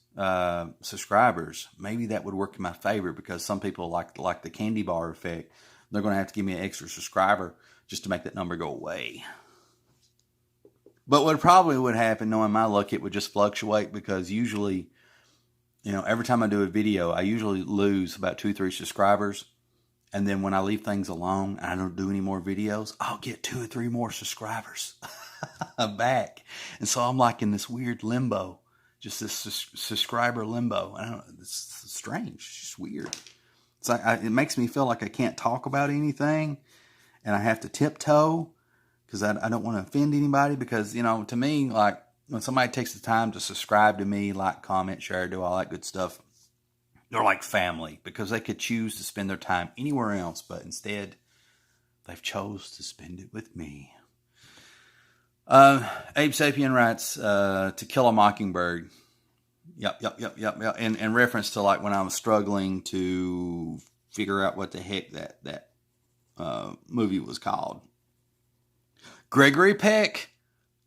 subscribers, maybe that would work in my favor, because some people like the candy bar effect. They're going to have to give me an extra subscriber just to make that number go away. But what probably would happen, knowing my luck, it would just fluctuate, because usually, every time I do a video, I usually lose about 2-3 subscribers. And then when I leave things alone and I don't do any more videos, I'll get 2 or 3 more subscribers back. And so I'm like in this weird limbo, just this subscriber limbo. I don't know, it's strange. It's just weird. It's like it makes me feel like I can't talk about anything, and I have to tiptoe, because I don't want to offend anybody. Because, to me, like, when somebody takes the time to subscribe to me, like, comment, share, do all that good stuff, they're like family, because they could choose to spend their time anywhere else, but instead they've chose to spend it with me. Abe Sapien writes, To Kill a Mockingbird. Yep. In reference to, like, when I was struggling to figure out what the heck that movie was called. Gregory Peck.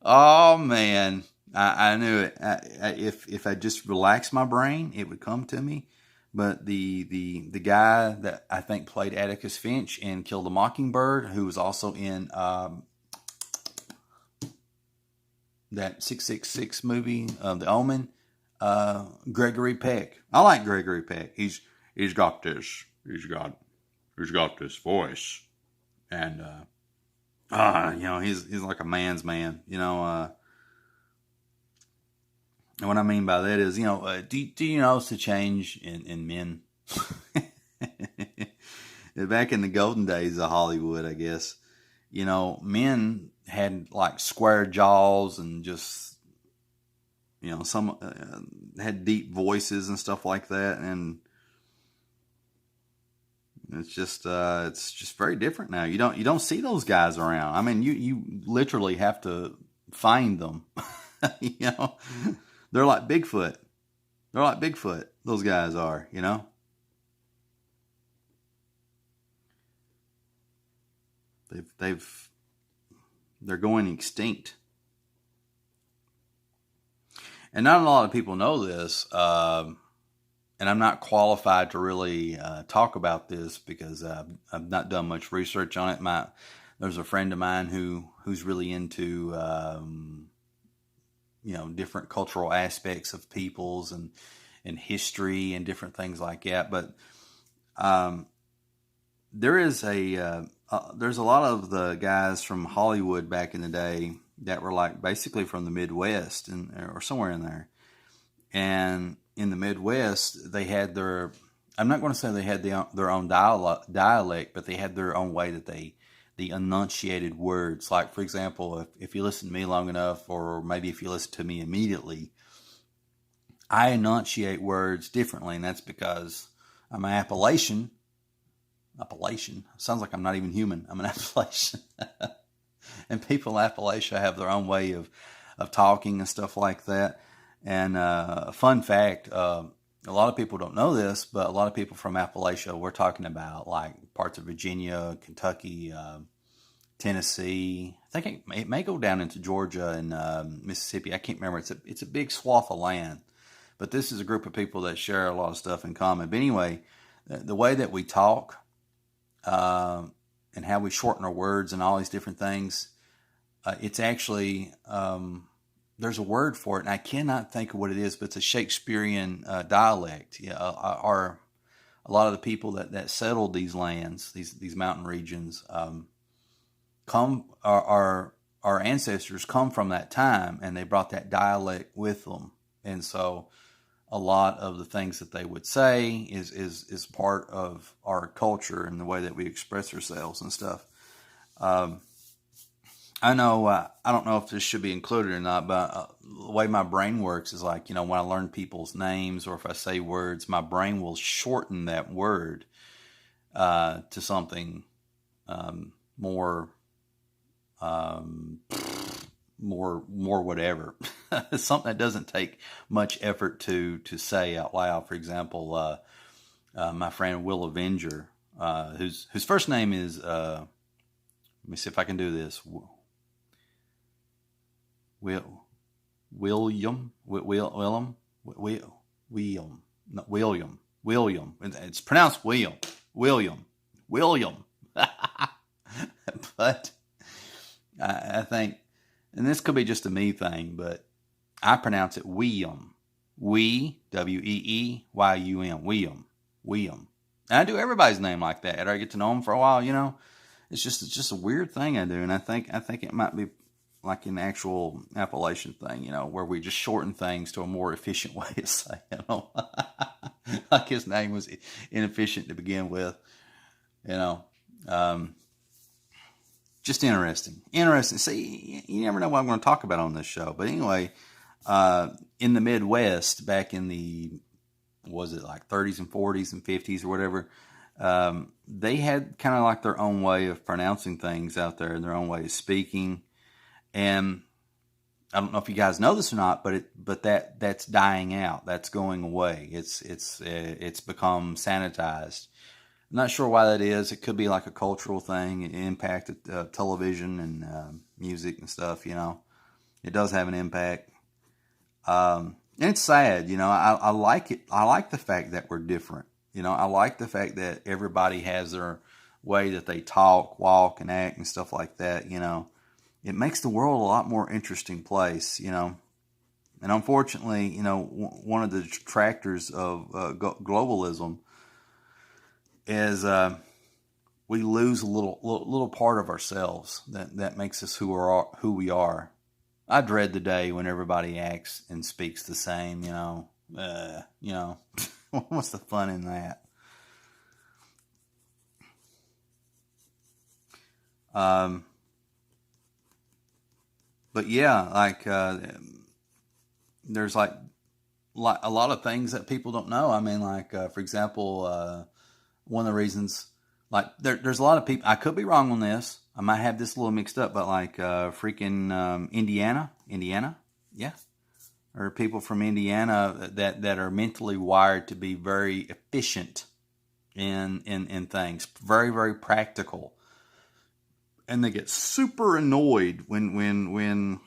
Oh man, I knew it. If I just relaxed my brain, it would come to me. But the guy that I think played Atticus Finch in Kill the Mockingbird, who was also in that 666 movie, The Omen, Gregory Peck. I like Gregory Peck. He's got this voice, and he's like a man's man. And what I mean by that is, do you notice the change in men? Back in the golden days of Hollywood, I guess, men had like square jaws and just, some had deep voices and stuff like that. And it's just very different now. You don't see those guys around. I mean, you literally have to find them. They're like Bigfoot. Those guys are, They're going extinct. And not a lot of people know this, and I'm not qualified to really talk about this, because I've not done much research on it. There's a friend of mine who's really into different cultural aspects of peoples and history and different things like that. But there's a lot of the guys from Hollywood back in the day that were like basically from the Midwest or somewhere in there. And in the Midwest, they had their I'm not going to say they had their own dialect, but they had their own way that the enunciated words. Like, for example, if you listen to me long enough, or maybe if you listen to me immediately, I enunciate words differently, and that's because I'm an Appalachian. Appalachian sounds like I'm not even human. I'm an Appalachian, and people in Appalachia have their own way of talking and stuff like that. And a fun fact, a lot of people don't know this, but a lot of people from Appalachia, we're talking about like parts of Virginia, Kentucky, Tennessee. I think it may go down into Georgia and Mississippi. I can't remember. It's a big swath of land. But this is a group of people that share a lot of stuff in common. But anyway, the way that we talk and how we shorten our words and all these different things, it's actually, there's a word for it, and I cannot think of what it is, but it's a Shakespearean dialect. Yeah, a lot of the people that settled these lands, these mountain regions, our ancestors come from that time, and they brought that dialect with them, and so a lot of the things that they would say is part of our culture and the way that we express ourselves and stuff. I know, I don't know if this should be included or not, but the way my brain works is like, when I learn people's names or if I say words, my brain will shorten that word to something more, more whatever. Something that doesn't take much effort to say out loud. For example, my friend Will Avenger, whose first name is, let me see if I can do this. William. It's pronounced William. But I think, and this could be just a me thing, but I pronounce it William. Weeyum. William. And I do everybody's name like that. After I get to know them for a while, it's just a weird thing I do, and I think it might be like an actual Appalachian thing, where we just shorten things to a more efficient way of saying it. Like his name was inefficient to begin with, just interesting. See, you never know what I'm going to talk about on this show. But anyway, in the Midwest, back in the, was it like 30s and 40s and 50s or whatever, they had kind of like their own way of pronouncing things out there, and their own way of speaking. And I don't know if you guys know this or not, but that's dying out. That's going away. It's become sanitized. I'm not sure why that is. It could be like a cultural thing. It impacted television and music and stuff. It does have an impact. And it's sad. I like it. I like the fact that we're different. I like the fact that everybody has their way that they talk, walk, and act and stuff like that. It makes the world a lot more interesting place, And unfortunately, one of the detractors of globalism is we lose a little part of ourselves that makes us who we are. I dread the day when everybody acts and speaks the same. What's the fun in that? But yeah, like there's like a lot of things that people don't know. I mean, like for example, one of the reasons, like there's a lot of people. I could be wrong on this. I might have this a little mixed up, but like freaking Indiana, yeah, or people from Indiana that are mentally wired to be very efficient in things, very very practical. And they get super annoyed when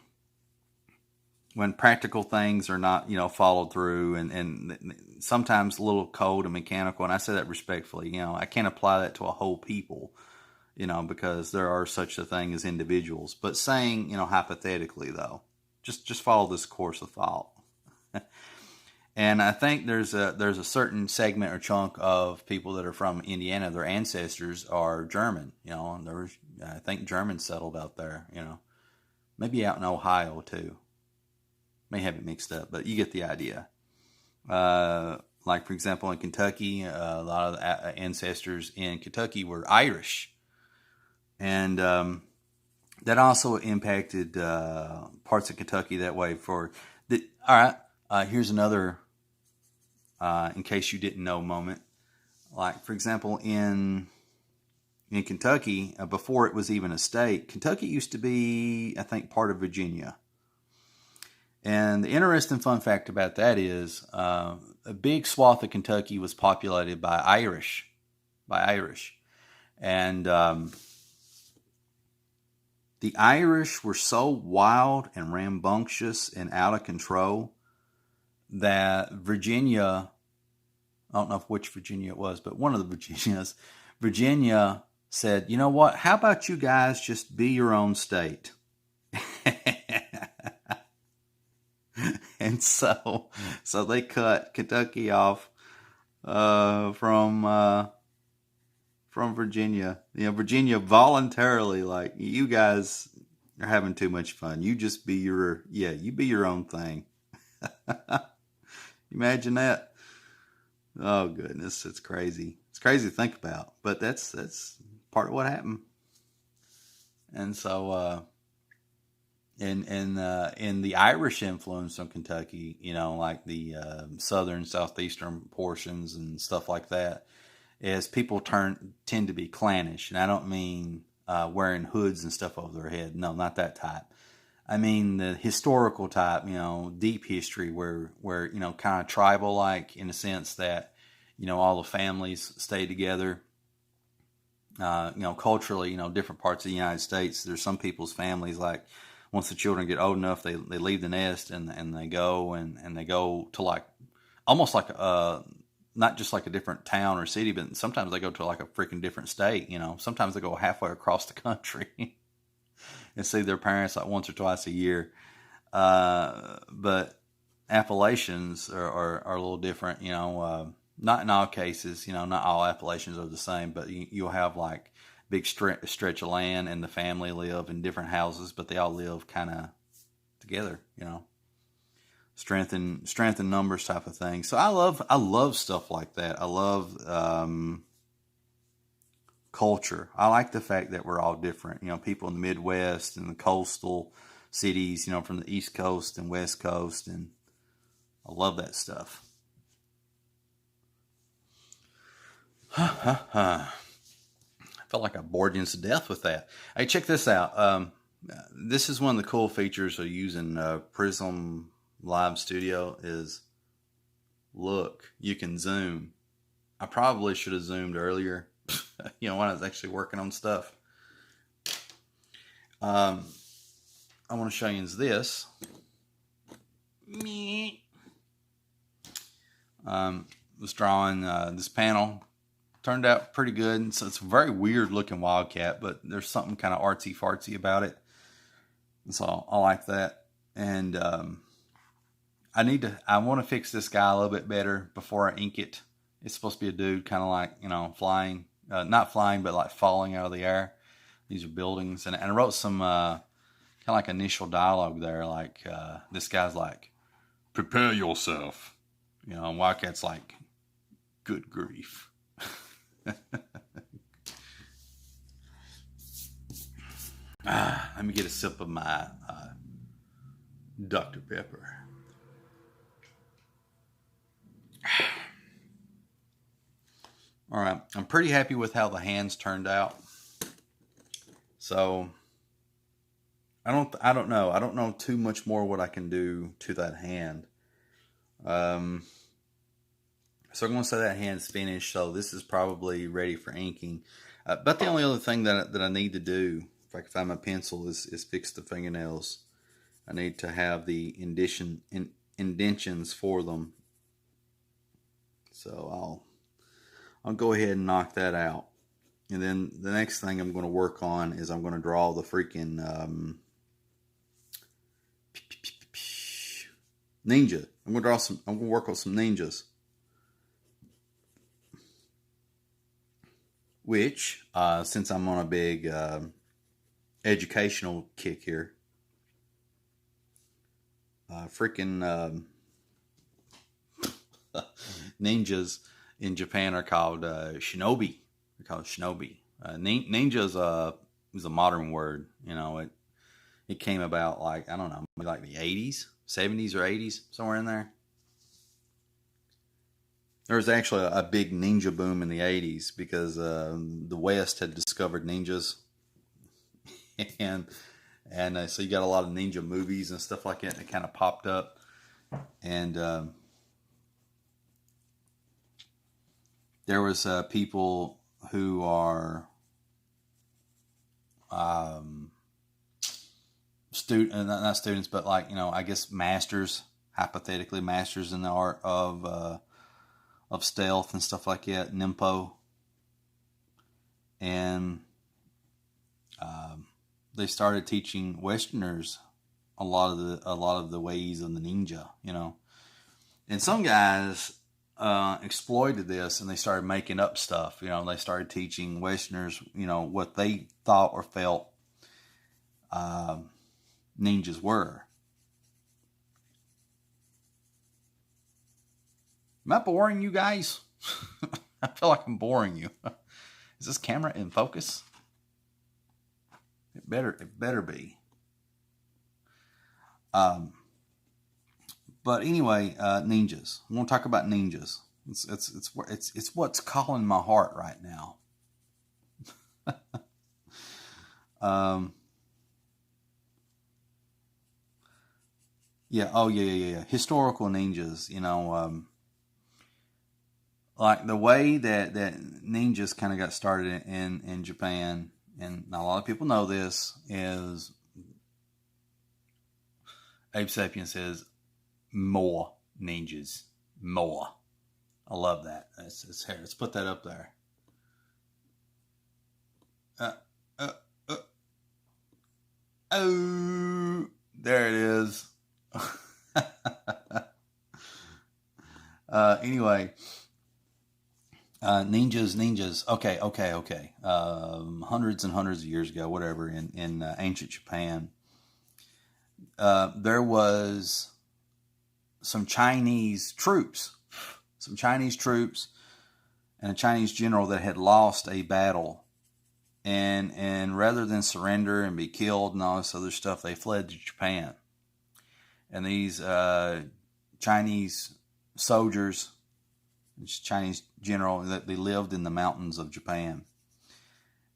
practical things are not, followed through, and sometimes a little cold and mechanical. And I say that respectfully. I can't apply that to a whole people, because there are such a thing as individuals. But saying, hypothetically though, just follow this course of thought. And I think there's a certain segment or chunk of people that are from Indiana. Their ancestors are German, and I think Germans settled out there, maybe out in Ohio too. May have it mixed up, but you get the idea. Like, for example, in Kentucky, a lot of the ancestors in Kentucky were Irish. And that also impacted parts of Kentucky that way. All right, here's another, in case you didn't know, moment. Like, for example, in Kentucky, before it was even a state, Kentucky used to be, I think, part of Virginia. And the interesting fun fact about that is a big swath of Kentucky was populated by Irish. And the Irish were so wild and rambunctious and out of control that Virginia, I don't know which Virginia it was, but one of the Virginias, Virginia said, you know what, how about you guys just be your own state? And so they cut Kentucky off from Virginia. You know, Virginia voluntarily, like, you guys are having too much fun. You just be you be your own thing. Imagine that. Oh goodness, it's crazy. It's crazy to think about, but that's part of what happened. And so in the Irish influence on Kentucky, you know, like the southern, southeastern portions and stuff like that, is people tend to be clannish. And I don't mean wearing hoods and stuff over their head. No, not that type. I mean the historical type, you know, deep history where you know, kind of tribal, like, in a sense that, you know, all the families stay together. You know, culturally, you know, different parts of the United States, there's some people's families, like, once the children get old enough, they leave the nest and they go and they go to, like, almost like not just like a different town or city, but sometimes they go to like a freaking different state. You know, sometimes they go halfway across the country and see their parents like once or twice a year. But Appalachians are a little different. You know, not in all cases. You know, not all Appalachians are the same, but you'll have like big stretch of land, and the family live in different houses, but they all live kind of together. You know, strength in numbers type of thing. So I love stuff like that. I love culture. I like the fact that we're all different. You know, people in the Midwest and the coastal cities, you know, from the East Coast and West Coast, and I love that stuff. I felt like I bored you to death with that. Hey, check this out. This is one of the cool features of using Prism Live Studio is, look, you can zoom. I probably should have zoomed earlier, you know, when I was actually working on stuff. I want to show you this. Was drawing this panel. Turned out pretty good. So it's a very weird looking wildcat, but there's something kind of artsy fartsy about it. And so I like that. And I want to fix this guy a little bit better before I ink it. It's supposed to be a dude kind of like, you know, flying, not flying, but like falling out of the air. These are buildings. And I wrote some kind of like initial dialogue there. Like this guy's like, prepare yourself. You know, and Wildcat's like, good grief. Let me get a sip of my Dr. Pepper. All right, I'm pretty happy with how the hands turned out. So I don't know too much more what I can do to that hand. So I'm going to say that hand's finished. So this is probably ready for inking. But the only other thing that I need to do, if I can find my pencil, is fix the fingernails. I need to have the indentions for them. So I'll go ahead and knock that out. And then the next thing I'm going to work on is I'm going to draw the freaking ninja. I'm going to work on some ninjas. Which, since I'm on a big educational kick here, ninjas in Japan are called shinobi. They're called shinobi. Ninja is a modern word. You know, it came about like, I don't know, maybe like the 80s, 70s or 80s, somewhere in there. There was actually a big ninja boom in the 80s because the West had discovered ninjas, and so you got a lot of ninja movies and stuff like that that kind of popped up, and there was people who are not students, but like, you know, I guess masters, hypothetically masters in the art of stealth and stuff like that, Ninpo, and they started teaching Westerners a lot of the ways of the ninja, you know, and some guys exploited this and they started making up stuff, you know. They started teaching Westerners, you know, what they thought or felt ninjas were. Am I boring you guys? I feel like I'm boring you. Is this camera in focus? It better be. But anyway, ninjas. I want to talk about ninjas. It's what's calling my heart right now. Yeah. Oh, yeah. Historical ninjas. You know, like the way that ninjas kind of got started in Japan, and a lot of people know this, is Abe Sapien says more ninjas, more. I love that. It's here. Let's put that up there. Oh, there it is. Anyway, ninjas. Okay. Hundreds and hundreds of years ago, whatever, in ancient Japan, there was some Chinese troops, and a Chinese general that had lost a battle, and rather than surrender and be killed and all this other stuff, they fled to Japan. And these Chinese soldiers, this Chinese general, that they lived in the mountains of Japan.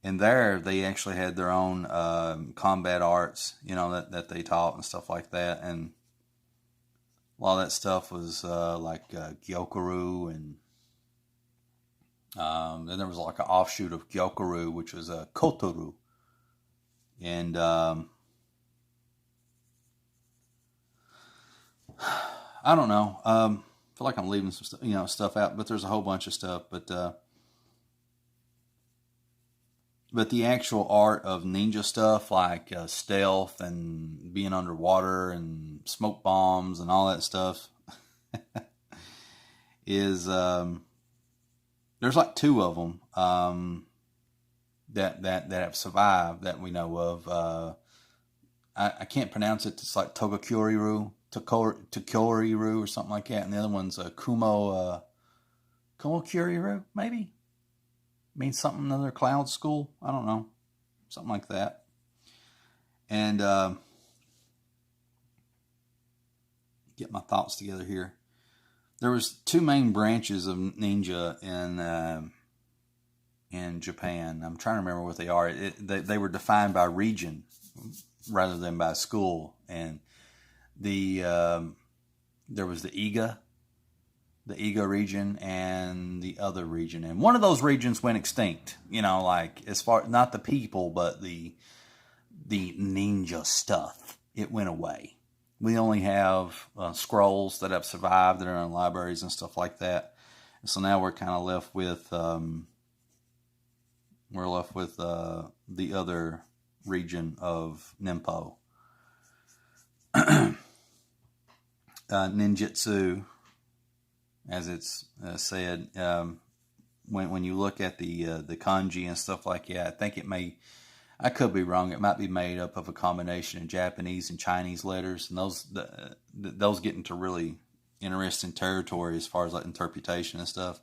And there they actually had their own combat arts, you know, that they taught and stuff like that. And a lot of that stuff was like Gyokuru, and then there was like an offshoot of Gyokuru, which was Kotoru. And I don't know. I feel like I'm leaving some stuff out, but there's a whole bunch of stuff. But the actual art of ninja stuff, like stealth and being underwater and smoke bombs and all that stuff, is there's like two of them that have survived that we know of. I can't pronounce it. It's like Togakuriru or something like that, and the other one's Kumokuriru, maybe. Means something, another cloud school. I don't know, something like that. And get my thoughts together here. There was two main branches of ninja in Japan. I'm trying to remember what they are. They were defined by region rather than by school. And there was the Iga region and the other region. And one of those regions went extinct, you know, like as far, not the people, but the ninja stuff. It went away. We only have scrolls that have survived that are in libraries and stuff like that. And so now we're kind of left with the other region of Ninpo. Ninjutsu, as it's said, when you look at the kanji and stuff like that, I think I could be wrong, it might be made up of a combination of Japanese and Chinese letters, and those get into really interesting territory as far as like interpretation and stuff.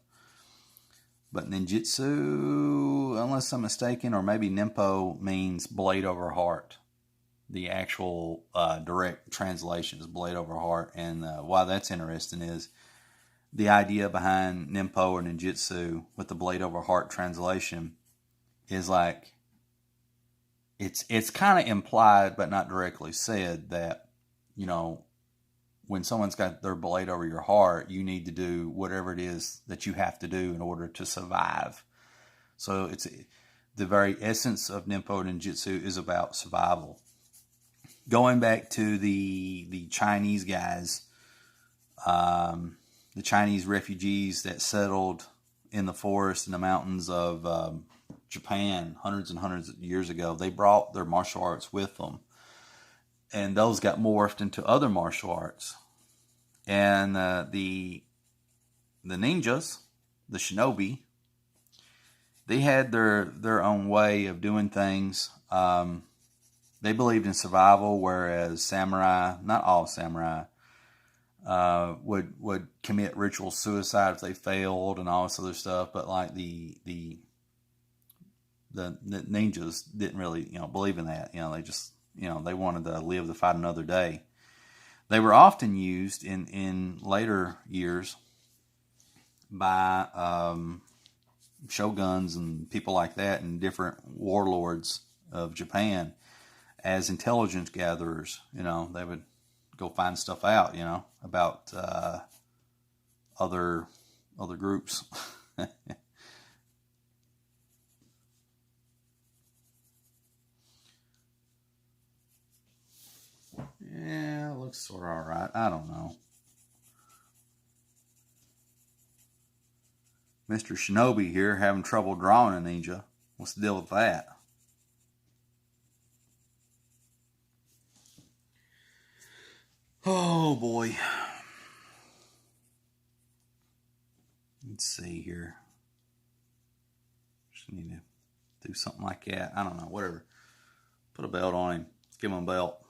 But ninjutsu, unless I'm mistaken, or maybe Ninpo means blade over heart. The actual direct translation is blade over heart. And why that's interesting is the idea behind Ninpo or ninjutsu with the blade over heart translation is like, it's kind of implied but not directly said that, you know, when someone's got their blade over your heart, you need to do whatever it is that you have to do in order to survive. So it's the very essence of Ninpo ninjutsu is about survival. Going back to the Chinese guys, the Chinese refugees that settled in the forest and the mountains of Japan hundreds and hundreds of years ago, they brought their martial arts with them. And those got morphed into other martial arts. And the ninjas, the shinobi, they had their own way of doing things. They believed in survival, whereas samurai, not all samurai, would commit ritual suicide if they failed and all this other stuff. But like the ninjas didn't really, believe in that. They just, they wanted to live to fight another day. They were often used in later years by shoguns and people like that and different warlords of Japan as intelligence gatherers. They would go find stuff out, about other groups. Yeah, it looks sort of all right. I don't know. Mr. Shinobi here having trouble drawing a ninja. What's the deal with that? Oh boy. Let's see here. Just need to do something like that. I don't know. Whatever. Put a belt on him. Let's give him a belt.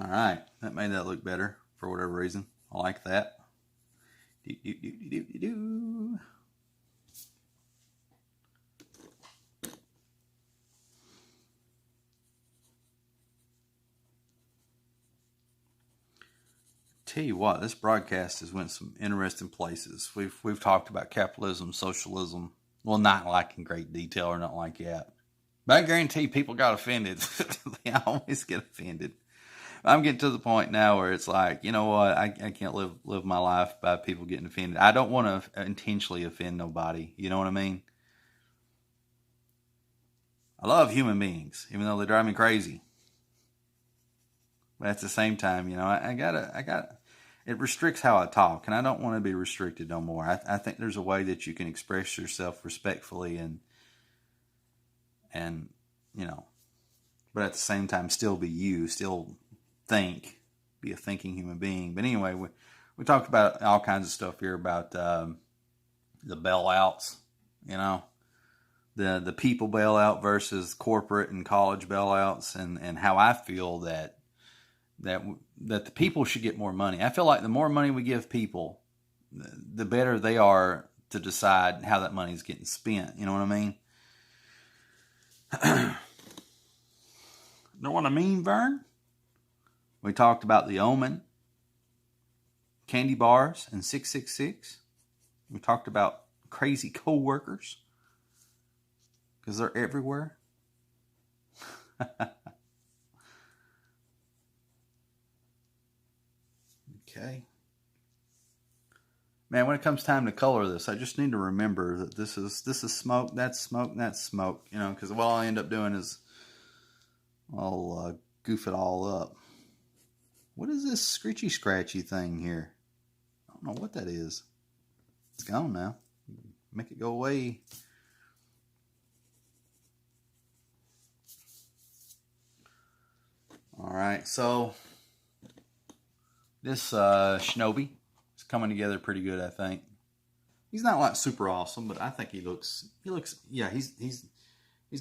All right, that made that look better for whatever reason. I like that. Tell you what, this broadcast has went some interesting places. We've talked about capitalism, socialism. Well, not like in great detail or not like that. But I guarantee people got offended. They always get offended. I'm getting to the point now where it's like, you know what? I can't live my life by people getting offended. I don't want to intentionally offend nobody. You know what I mean? I love human beings, even though they drive me crazy. But at the same time, I gotta. It restricts how I talk, and I don't want to be restricted no more. I think there's a way that you can express yourself respectfully and but at the same time still be you, still think, be a thinking human being. But anyway, we talked about all kinds of stuff here about the bailouts, the people bailout versus corporate and college bailouts, and how I feel that the people should get more money. I feel like the more money we give people, the better they are to decide how that money is getting spent. You know what I mean? Know what I mean, Vern? We talked about The Omen, candy bars, and 666. We talked about crazy co-workers because they're everywhere. Okay. Man, when it comes time to color this, I just need to remember that this is smoke, that's smoke, that's smoke. Because what I'll end up doing is I'll goof it all up. What is this screechy scratchy thing here? I don't know what that is. It's gone now. Make it go away. All right, so This Shinobi is coming together pretty good, I think. He's not like super awesome, but I think he looks yeah, he's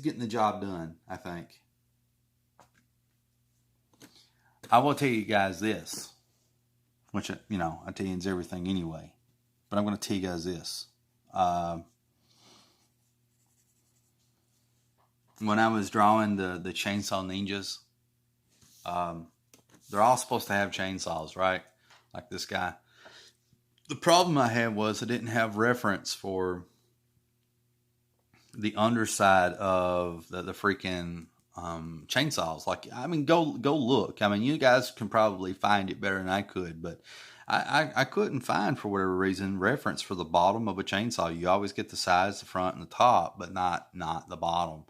getting the job done, I think. I will tell you guys this, which, you know, I tell you is everything anyway, but I'm going to tell you guys this. When I was drawing the Chainsaw Ninjas, they're all supposed to have chainsaws, right? Like this guy. The problem I had was I didn't have reference for the underside of the freaking chainsaws. Like, I mean, go look. I mean, you guys can probably find it better than I could, but I couldn't find, for whatever reason, reference for the bottom of a chainsaw. You always get the sides, the front, and the top, but not the bottom.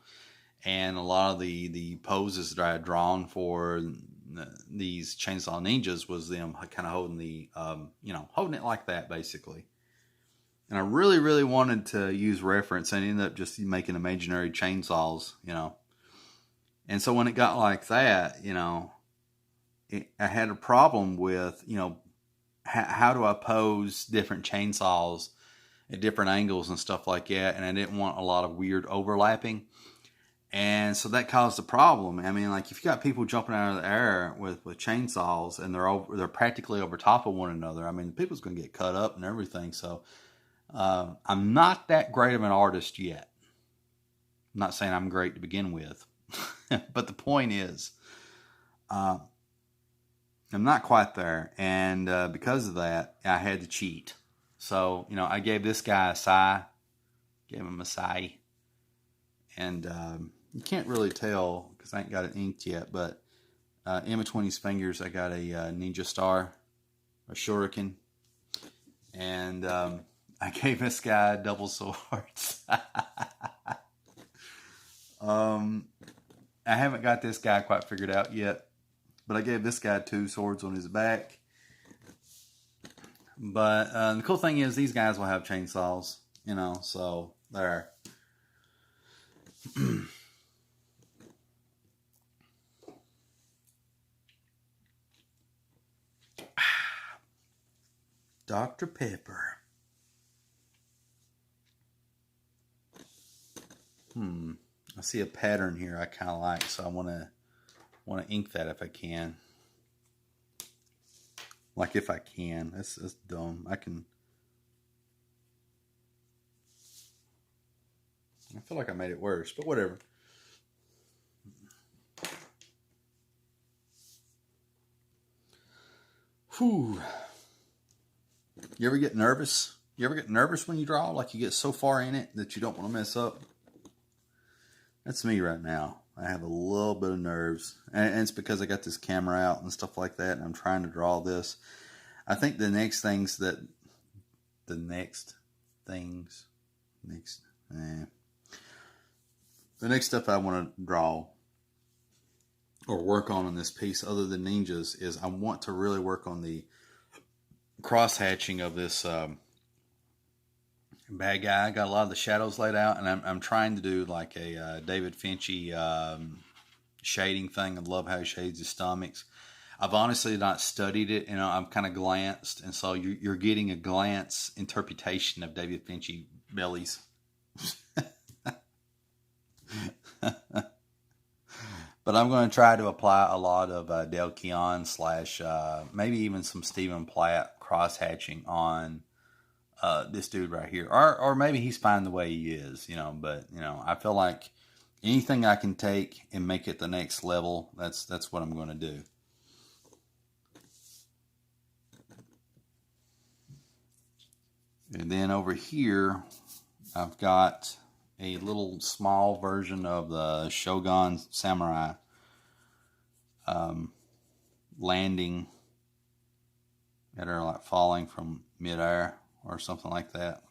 And a lot of the poses that I had drawn for these Chainsaw Ninjas was them kind of holding the, you know, holding it like that, basically. And I really, really wanted to use reference, and ended up just making imaginary chainsaws, you know. And so when it got like that, you know, I had a problem with, you know, how do I pose different chainsaws at different angles and stuff like that. And I didn't want a lot of weird overlapping. And so that caused a problem. I mean, like, if you got people jumping out of the air with chainsaws and they're practically over top of one another, I mean, people's going to get cut up and everything. So I'm not that great of an artist yet. I'm not saying I'm great to begin with. But the point is, I'm not quite there. And because of that, I had to cheat. So, you know, I gave this guy a psi. Gave him a psi. And you can't really tell because I ain't got it inked yet, but in between his fingers, I got a ninja star, a shuriken, and I gave this guy double swords. I haven't got this guy quite figured out yet, but I gave this guy 2 swords on his back. But the cool thing is these guys will have chainsaws, you know, so there. Dr. Pepper. I see a pattern here I kind of like, so I want to ink that if I can. Like, if I can. That's dumb. I feel like I made it worse, but whatever. Whew. You ever get nervous? You ever get nervous when you draw? Like, you get so far in it that you don't want to mess up? That's me right now. I have a little bit of nerves. And it's because I got this camera out and stuff like that, and I'm trying to draw this. I think the next stuff I want to draw or work on in this piece, other than ninjas, is I want to really work on the cross-hatching of this bad guy. I got a lot of the shadows laid out, and I'm trying to do like a David Finchie shading thing. I love how he shades his stomachs. I've honestly not studied it, you know, I've kind of glanced, and so you're getting a glance interpretation of David Finchie bellies. But I'm going to try to apply a lot of Dale Keown / maybe even some Stephen Platt cross-hatching on this dude right here. Or maybe he's fine the way he is, you know, but, you know, I feel like anything I can take and make it the next level, that's what I'm going to do. And then over here, I've got a little small version of the Shogun Samurai landing that are like falling from midair or something like that.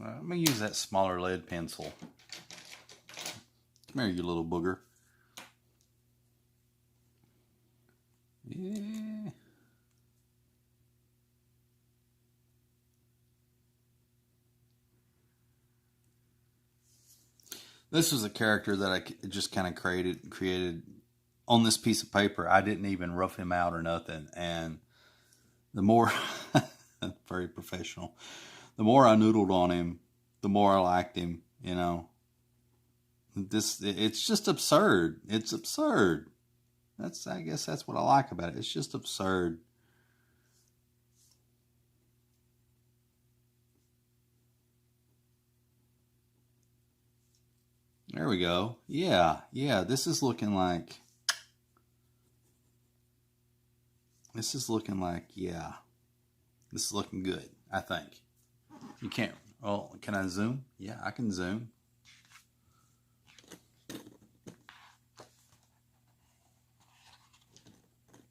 I'm going to use that smaller lead pencil. Come here, you little booger. Yeah. This was a character that I just kind of created on this piece of paper. I didn't even rough him out or nothing. And the more, very professional, the more I noodled on him, the more I liked him, you know. It's just absurd. It's absurd. I guess that's what I like about it. It's just absurd. There we go. Yeah, this is looking like, yeah, this is looking good, I think. You can't, oh, can I zoom? Yeah, I can zoom.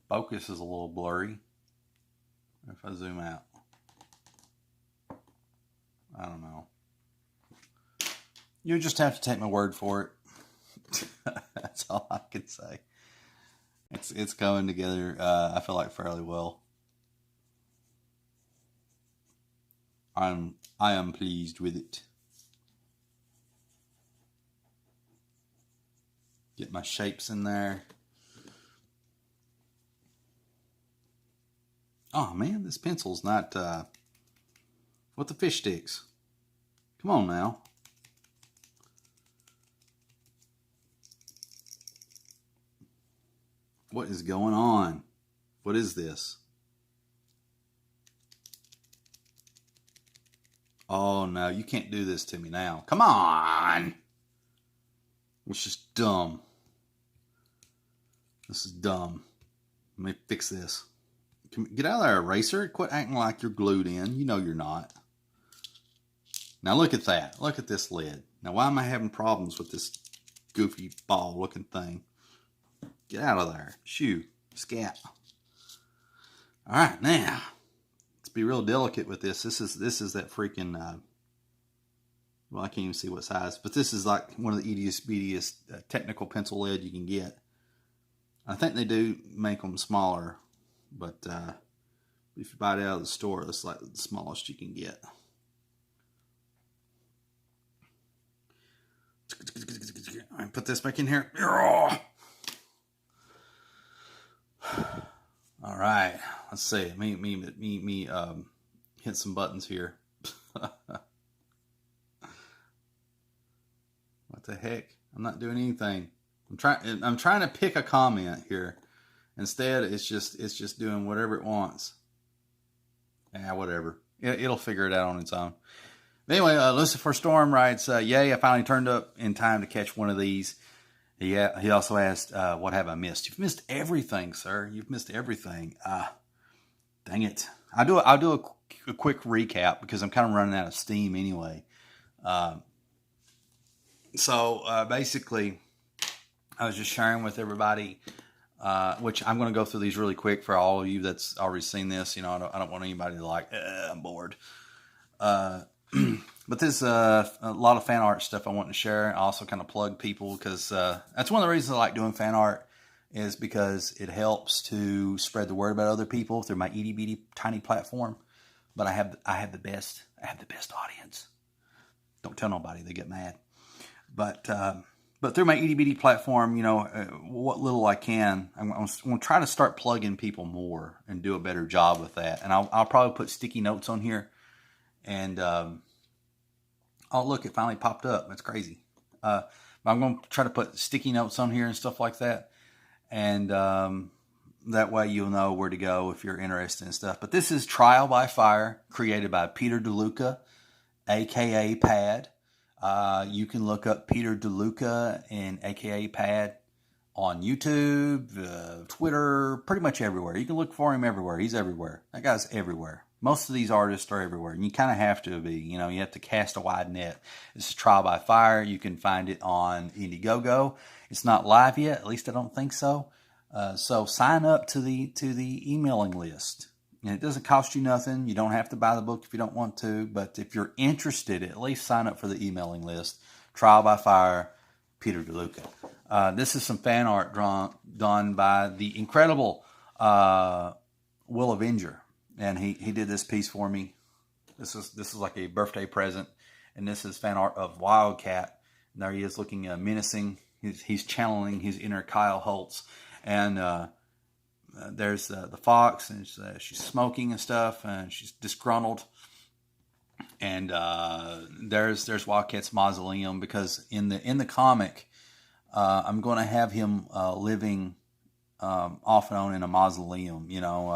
Focus is a little blurry. If I zoom out, I don't know. You just have to take my word for it. That's all I can say. It's coming together. I feel like fairly well. I am pleased with it. Get my shapes in there. Oh man, this pencil's not with the fish sticks. Come on now. What is going on? What is this? Oh no, you can't do this to me now. Come on. It's just dumb. This is dumb. Let me fix this. Get out of there, eraser. Quit acting like you're glued in. You know you're not. Now look at that. Look at this lid. Now why am I having problems with this goofy ball looking thing? Get out of there. Shoo. Scat. Alright, now. Let's be real delicate with this. This is that freaking well, I can't even see what size, but this is like one of the beatiest technical pencil lead you can get. I think they do make them smaller, but if you buy it out of the store, it's like the smallest you can get. All right, put this back in here. All right, let's see. Me hit some buttons here. What the heck? I'm not doing anything. I'm trying to pick a comment here. Instead, it's just doing whatever it wants. Yeah, whatever. It'll figure it out on its own. But anyway, Lucifer Storm writes, "Yay! I finally turned up in time to catch one of these." Yeah. He also asked, "What have I missed?" You've missed everything, sir. You've missed everything. Dang it. I'll do a quick recap because I'm kind of running out of steam anyway. So basically, I was just sharing with everybody, which I'm going to go through these really quick for all of you that's already seen this. You know, I don't want anybody to like, I'm bored. But there's a lot of fan art stuff I want to share. I also kind of plug people because that's one of the reasons I like doing fan art is because it helps to spread the word about other people through my itty bitty tiny platform. But I have the best audience. Don't tell nobody; they get mad. But through my itty bitty platform, you know, what little I can, I'm going to try to start plugging people more and do a better job with that. And I'll probably put sticky notes on here. And oh, look, it finally popped up. That's crazy. But I'm going to try to put sticky notes on here and stuff like that. And that way you'll know where to go if you're interested in stuff. But this is Trial by Fire, created by Peter DeLuca, a.k.a. Pad. You can look up Peter DeLuca and a.k.a. Pad on YouTube, Twitter, pretty much everywhere. You can look for him everywhere. He's everywhere. That guy's everywhere. Most of these artists are everywhere, and you kind of have to be. You know, you have to cast a wide net. This is Trial by Fire. You can find it on Indiegogo. It's not live yet. At least I don't think so. So sign up to the emailing list. And it doesn't cost you nothing. You don't have to buy the book if you don't want to. But if you're interested, at least sign up for the emailing list. Trial by Fire, Peter DeLuca. This is some fan art done by the incredible Will Avenger. And he did this piece for me. This is like a birthday present. And this is fan art of Wildcat. And there he is looking menacing. He's channeling his inner Kyle Holtz. And there's the fox, and she's smoking and stuff, and she's disgruntled. And there's Wildcat's mausoleum, because in the comic, I'm going to have him living off and on in a mausoleum. You know,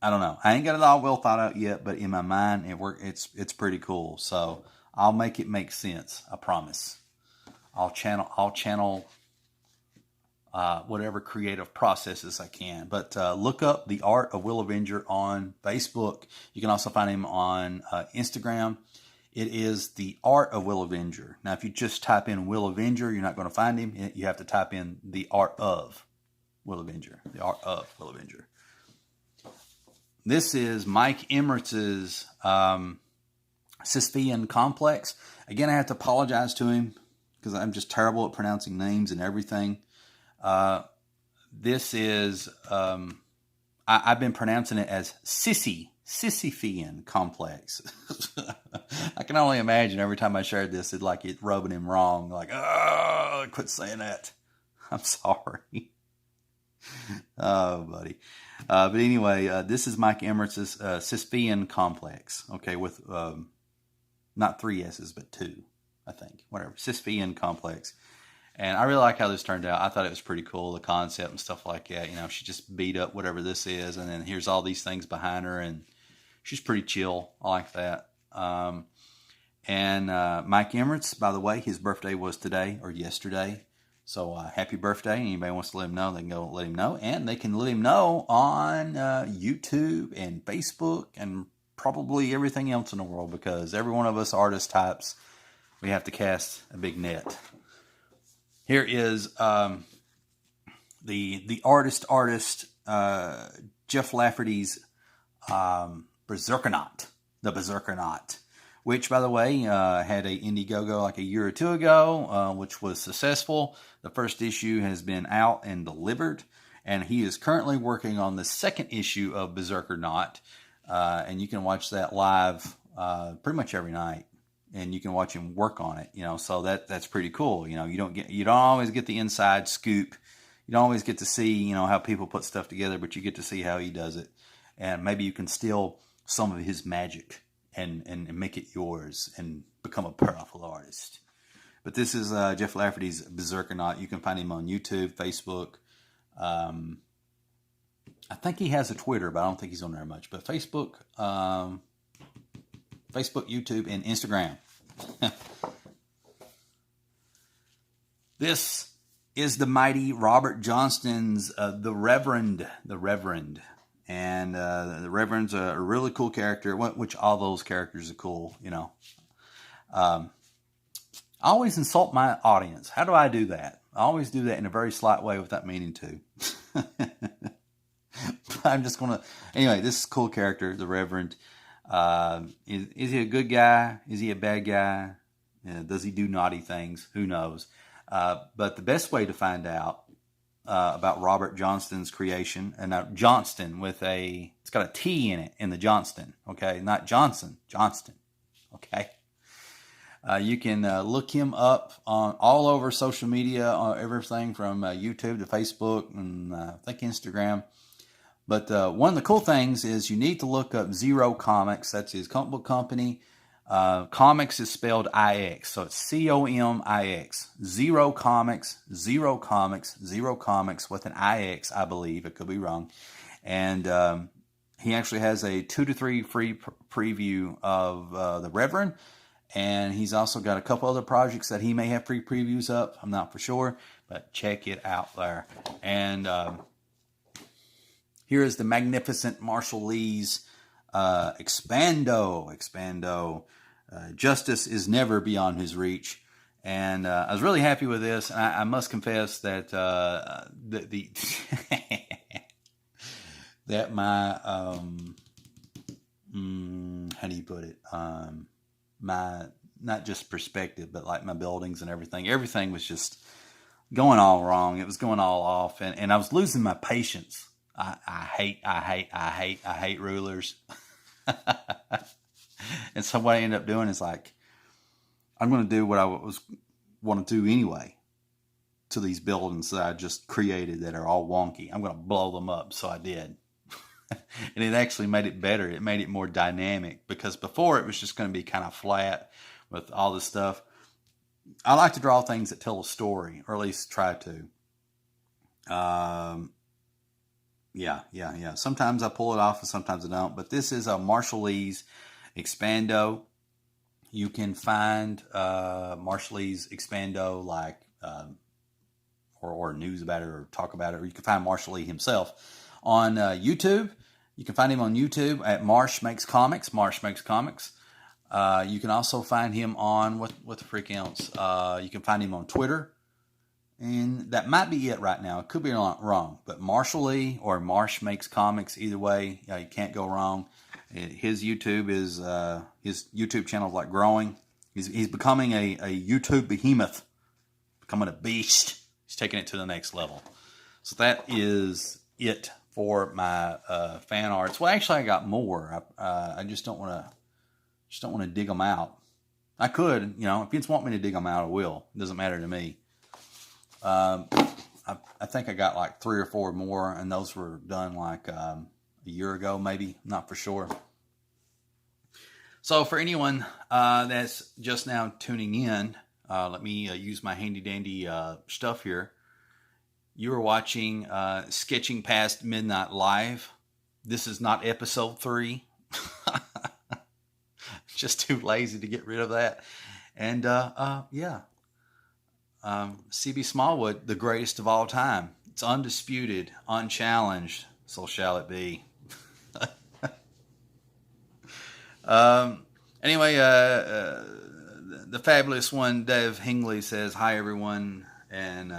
I don't know. I ain't got it all well thought out yet, but in my mind, it's pretty cool. So I'll make it make sense. I promise. I'll channel whatever creative processes I can. But look up The Art of Will Avenger on Facebook. You can also find him on Instagram. It is The Art of Will Avenger. Now, if you just type in Will Avenger, you're not going to find him. You have to type in The Art of Will Avenger. The Art of Will Avenger. This is Mike Emmeritz's Sisyphean Complex. Again, I have to apologize to him because I'm just terrible at pronouncing names and everything. This is, I've been pronouncing it as Sisyphean Complex. I can only imagine every time I shared this, it's rubbing him wrong. Like, oh, quit saying that. I'm sorry. Oh, buddy. But anyway, this is Mike Emmeritz's Sisyphean Complex. Okay, with not 3 S's, but 2, I think. Whatever. Sisyphean Complex. And I really like how this turned out. I thought it was pretty cool, the concept and stuff like that. You know, she just beat up whatever this is, and then here's all these things behind her, and she's pretty chill. I like that. And Mike Emmeritz, by the way, his birthday was today or yesterday. So happy birthday. Anybody wants to let him know, they can go let him know. And they can let him know on YouTube and Facebook and probably everything else in the world, because every one of us artist types, we have to cast a big net. Here is the artist Jeff Lafferty's Berserkernaut, the Berserkernaut, which, by the way, had a Indiegogo like a year or two ago, which was successful. The first issue has been out and delivered, and he is currently working on the second issue of Berserkernaut, and you can watch that live pretty much every night. And you can watch him work on it, you know, so that's pretty cool. You know, you don't always get the inside scoop. You don't always get to see, you know, how people put stuff together, but you get to see how he does it. And maybe you can steal some of his magic and make it yours and become a powerful artist. But this is Jeff Lafferty's Berserkernaut. You can find him on YouTube, Facebook. I think he has a Twitter, but I don't think he's on there much. But Facebook, YouTube, and Instagram. This is the mighty Robert Johnston's The Reverend. And the Reverend's a really cool character, which all those characters are cool, you know. I always insult my audience. How do I do that? I always do that in a very slight way without meaning to. I'm just going to... Anyway, this is a cool character, the Reverend. Is he a good guy? Is he a bad guy? Does he do naughty things? Who knows? But the best way to find out about Robert Johnston's creation, and now Johnston it's got a T in it, in the Johnston, okay? Not Johnson, Johnston, okay? You can look him up on all over social media, everything from YouTube to Facebook and I think Instagram. But one of the cool things is you need to look up Zero Comics. That's his comic book company. Comics is spelled I-X, so it's C-O-M-I-X. Zero Comics with an I-X, I believe. It could be wrong. And he actually has a 2 to 3 free preview of The Reverend. And he's also got a couple other projects that he may have free previews up. I'm not for sure, but check it out there. And... here is the magnificent Marshall Lee's Expando. Justice is never beyond his reach. And I was really happy with this. And I must confess that that my, how do you put it? My, not just perspective, but like my buildings and everything was just going all wrong. It was going all off. And I was losing my patience. I hate rulers. And so what I ended up doing is like, I'm going to do what I want to do anyway to these buildings that I just created that are all wonky. I'm going to blow them up. So I did. And it actually made it better. It made it more dynamic, because before it was just going to be kind of flat with all this stuff. I like to draw things that tell a story, or at least try to. Yeah. Sometimes I pull it off and sometimes I don't. But this is a Marshall Lee's Expando. You can find Marshall Lee's Expando or news about it or talk about it, or you can find Marshall Lee himself on YouTube. You can find him on YouTube at Marsh Makes Comics. Marsh Makes Comics. You can also find him on what the freak else? You can find him on Twitter, and that might be it right now. It could be wrong, but Marshall Lee or Marsh Makes Comics. Either way, you can't go wrong. His YouTube channel is like growing. He's becoming a YouTube behemoth, becoming a beast. He's taking it to the next level. So that is it for my fan arts. Well, actually, I got more. I just don't want to dig them out. I could, if you just want me to dig them out, I will. It doesn't matter to me. I think I got like 3 or 4 more, and those were done like a year ago, maybe. Not for sure. So for anyone that's just now tuning in, let me use my handy dandy stuff here. You are watching Sketching Past Midnight Live. This is not episode 3. Just too lazy to get rid of that. And C.B. Smallwood, the greatest of all time. It's undisputed, unchallenged. So shall it be. Anyway, the fabulous one, Dave Hingley, says, "Hi everyone," and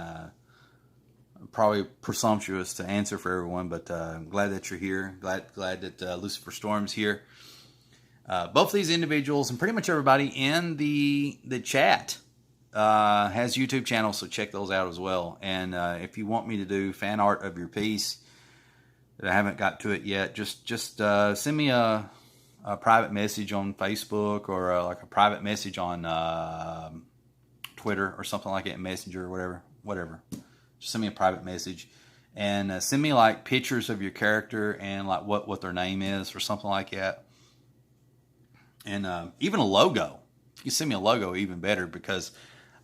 probably presumptuous to answer for everyone, but I'm glad that you're here. Glad that Lucifer Storm's here. Both of these individuals and pretty much everybody in the chat has YouTube channels, so check those out as well. And if you want me to do fan art of your piece that I haven't got to it yet, just send me a private message on Facebook, or like a private message on Twitter or something like that, Messenger or whatever. Just send me a private message, and send me like pictures of your character and like what their name is or something like that. And even a logo. You send me a logo, even better, because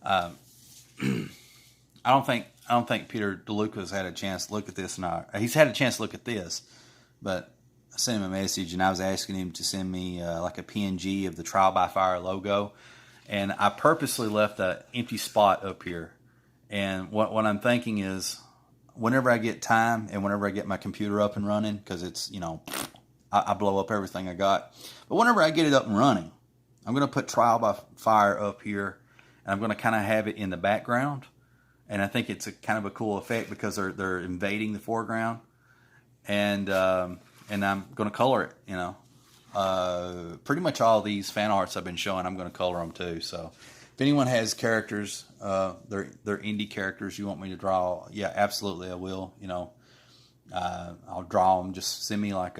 I don't think Peter DeLuca's had a chance to look at this. He's had a chance to look at this, but I sent him a message and I was asking him to send me like a PNG of the Trial by Fire logo, and I purposely left an empty spot up here. And what I'm thinking is, whenever I get time and whenever I get my computer up and running, because it's I blow up everything I got. But whenever I get it up and running, I'm going to put Trial by Fire up here, and I'm going to kind of have it in the background. And I think it's a kind of a cool effect because they're invading the foreground, and I'm going to color it. Pretty much all these fan arts I've been showing, I'm going to color them too. So if anyone has characters, they're indie characters you want me to draw, yeah, absolutely I will. I'll draw them. Just send me like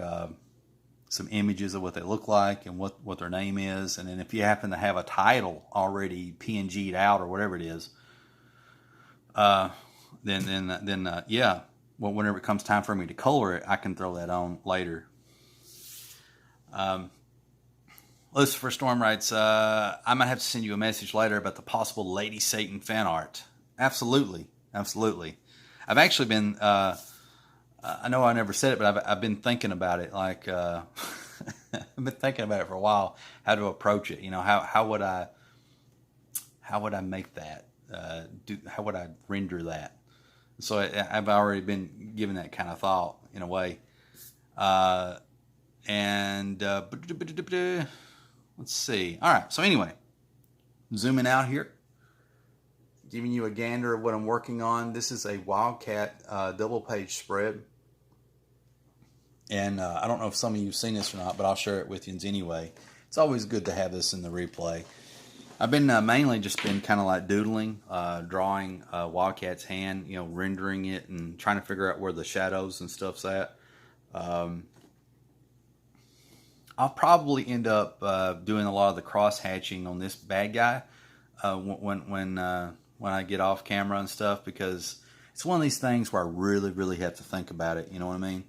some images of what they look like and what their name is, and then if you happen to have a title already PNG'd out or whatever it is, then yeah. Well, whenever it comes time for me to color it, I can throw that on later. Lucifer Storm writes, I might have to send you a message later about the possible Lady Satan fan art. Absolutely. I've actually been, I know I never said it, but I've been thinking about it. Like, I've been thinking about it for a while, how to approach it. How would I make that? How would I render that? So I've already been given that kind of thought in a way. Let's see. All right. So anyway, zooming out here, giving you a gander of what I'm working on. This is a Wildcat double page spread. And I don't know if some of you have seen this or not, but I'll share it with you anyway. It's always good to have this in the replay. I've been mainly just been kind of like doodling, drawing Wildcat's hand, rendering it and trying to figure out where the shadows and stuff's at. I'll probably end up doing a lot of the cross hatching on this bad guy, when I get off camera and stuff, because it's one of these things where I really, really have to think about it. You know what I mean?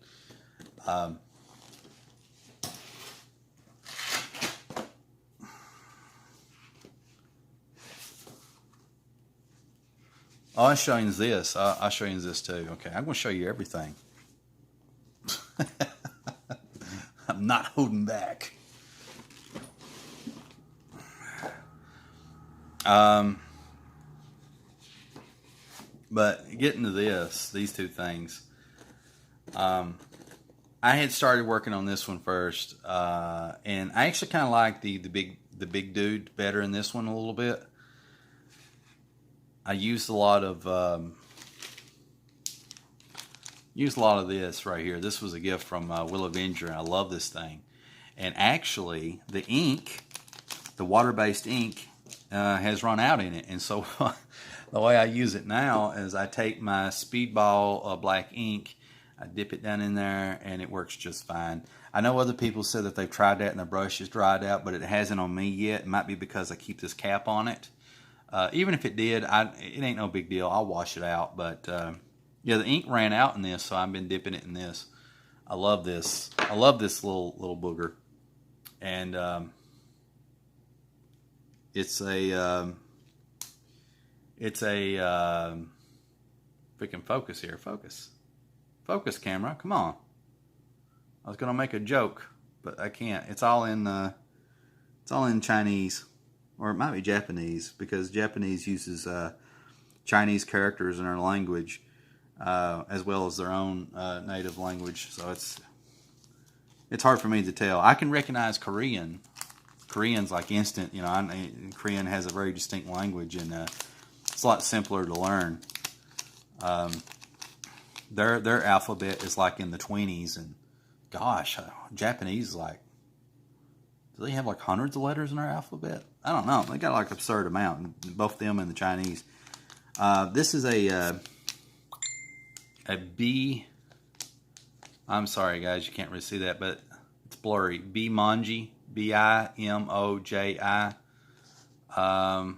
Oh, I'm showing you this. I'll show you this too. Okay, I'm going to show you everything. I'm not holding back. But getting to these two things. I had started working on this one first, and I actually kind of like the big dude better in this one a little bit. I used a lot of this right here. This was a gift from Will Avenger, and I love this thing. And actually, the ink, the water-based ink, has run out in it, and so the way I use it now is I take my Speedball black ink, I dip it down in there, and it works just fine. I know other people said that they've tried that and the brush is dried out, but it hasn't on me yet. It might be because I keep this cap on it. Even if it did, it ain't no big deal. I'll wash it out. But yeah, the ink ran out in this, so I've been dipping it in this. I love this. I love this little booger, and it's a freaking focus here. Focus camera. Come on. I was gonna make a joke, but I can't. It's all in Chinese. Or it might be Japanese, because Japanese uses Chinese characters in their language, as well as their own native language. So it's hard for me to tell. I can recognize Korean. Korean's like instant. You know, Korean has a very distinct language, and it's a lot simpler to learn. Their alphabet is like in the 20s, and gosh, Japanese is like. Do they have like hundreds of letters in their alphabet? I don't know. They got like an absurd amount, both them and the Chinese. This is a B. I'm sorry, guys, you can't really see that, but it's blurry. Bimoji, Bimoji. I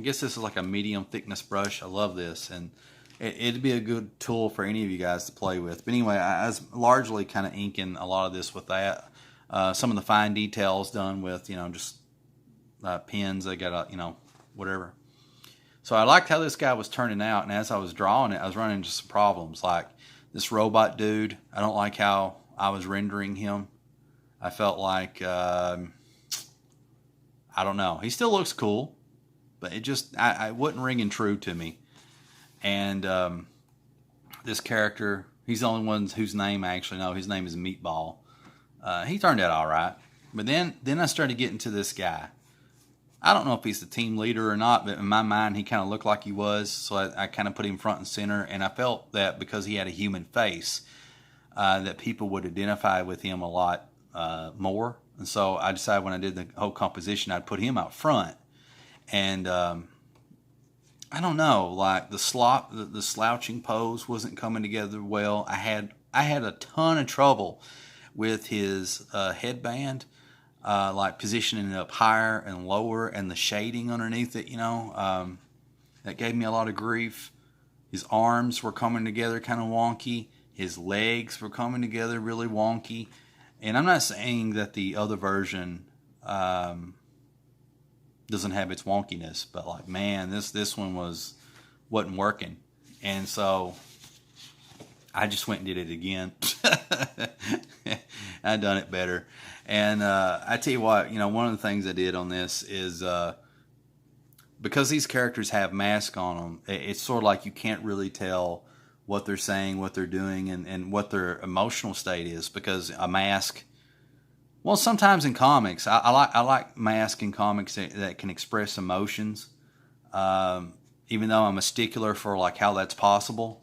guess this is like a medium thickness brush. I love this, and it'd be a good tool for any of you guys to play with. But anyway, I was largely kind of inking a lot of this with that. Some of the fine details done with, just pins. They got, whatever. So I liked how this guy was turning out, and as I was drawing it, I was running into some problems. Like this robot dude, I don't like how I was rendering him. I felt like, I don't know. He still looks cool, but it just, I wasn't ringing true to me. And this character, he's the only one whose name I actually know. His name is Meatball. He turned out all right. But then I started getting to this guy. I don't know if he's the team leader or not, but in my mind, he kind of looked like he was. So I kind of put him front and center. And I felt that because he had a human face, that people would identify with him a lot more. And so I decided when I did the whole composition, I'd put him out front. And I don't know, like the slouching pose wasn't coming together well. I had a ton of trouble with his headband, like positioning it up higher and lower, and the shading underneath it, that gave me a lot of grief. His arms were coming together kind of wonky. His legs were coming together really wonky. And I'm not saying that the other version doesn't have its wonkiness, but like, man, this one wasn't working. And so I just went and did it again. I done it better. And I tell you what, one of the things I did on this is because these characters have masks on them, it's sort of like you can't really tell what they're saying, what they're doing, and what their emotional state is, because a mask, well, sometimes in comics, I like masks in comics that can express emotions, even though I'm a stickler for like how that's possible,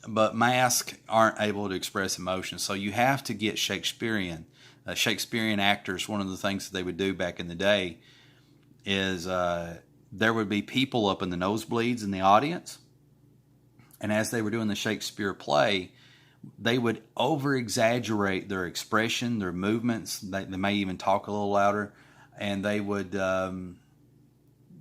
but masks aren't able to express emotion, so you have to get Shakespearean actors. One of the things that they would do back in the day is there would be people up in the nosebleeds in the audience, and as they were doing the Shakespeare play, they would over exaggerate their expression, their movements. They may even talk a little louder, and they would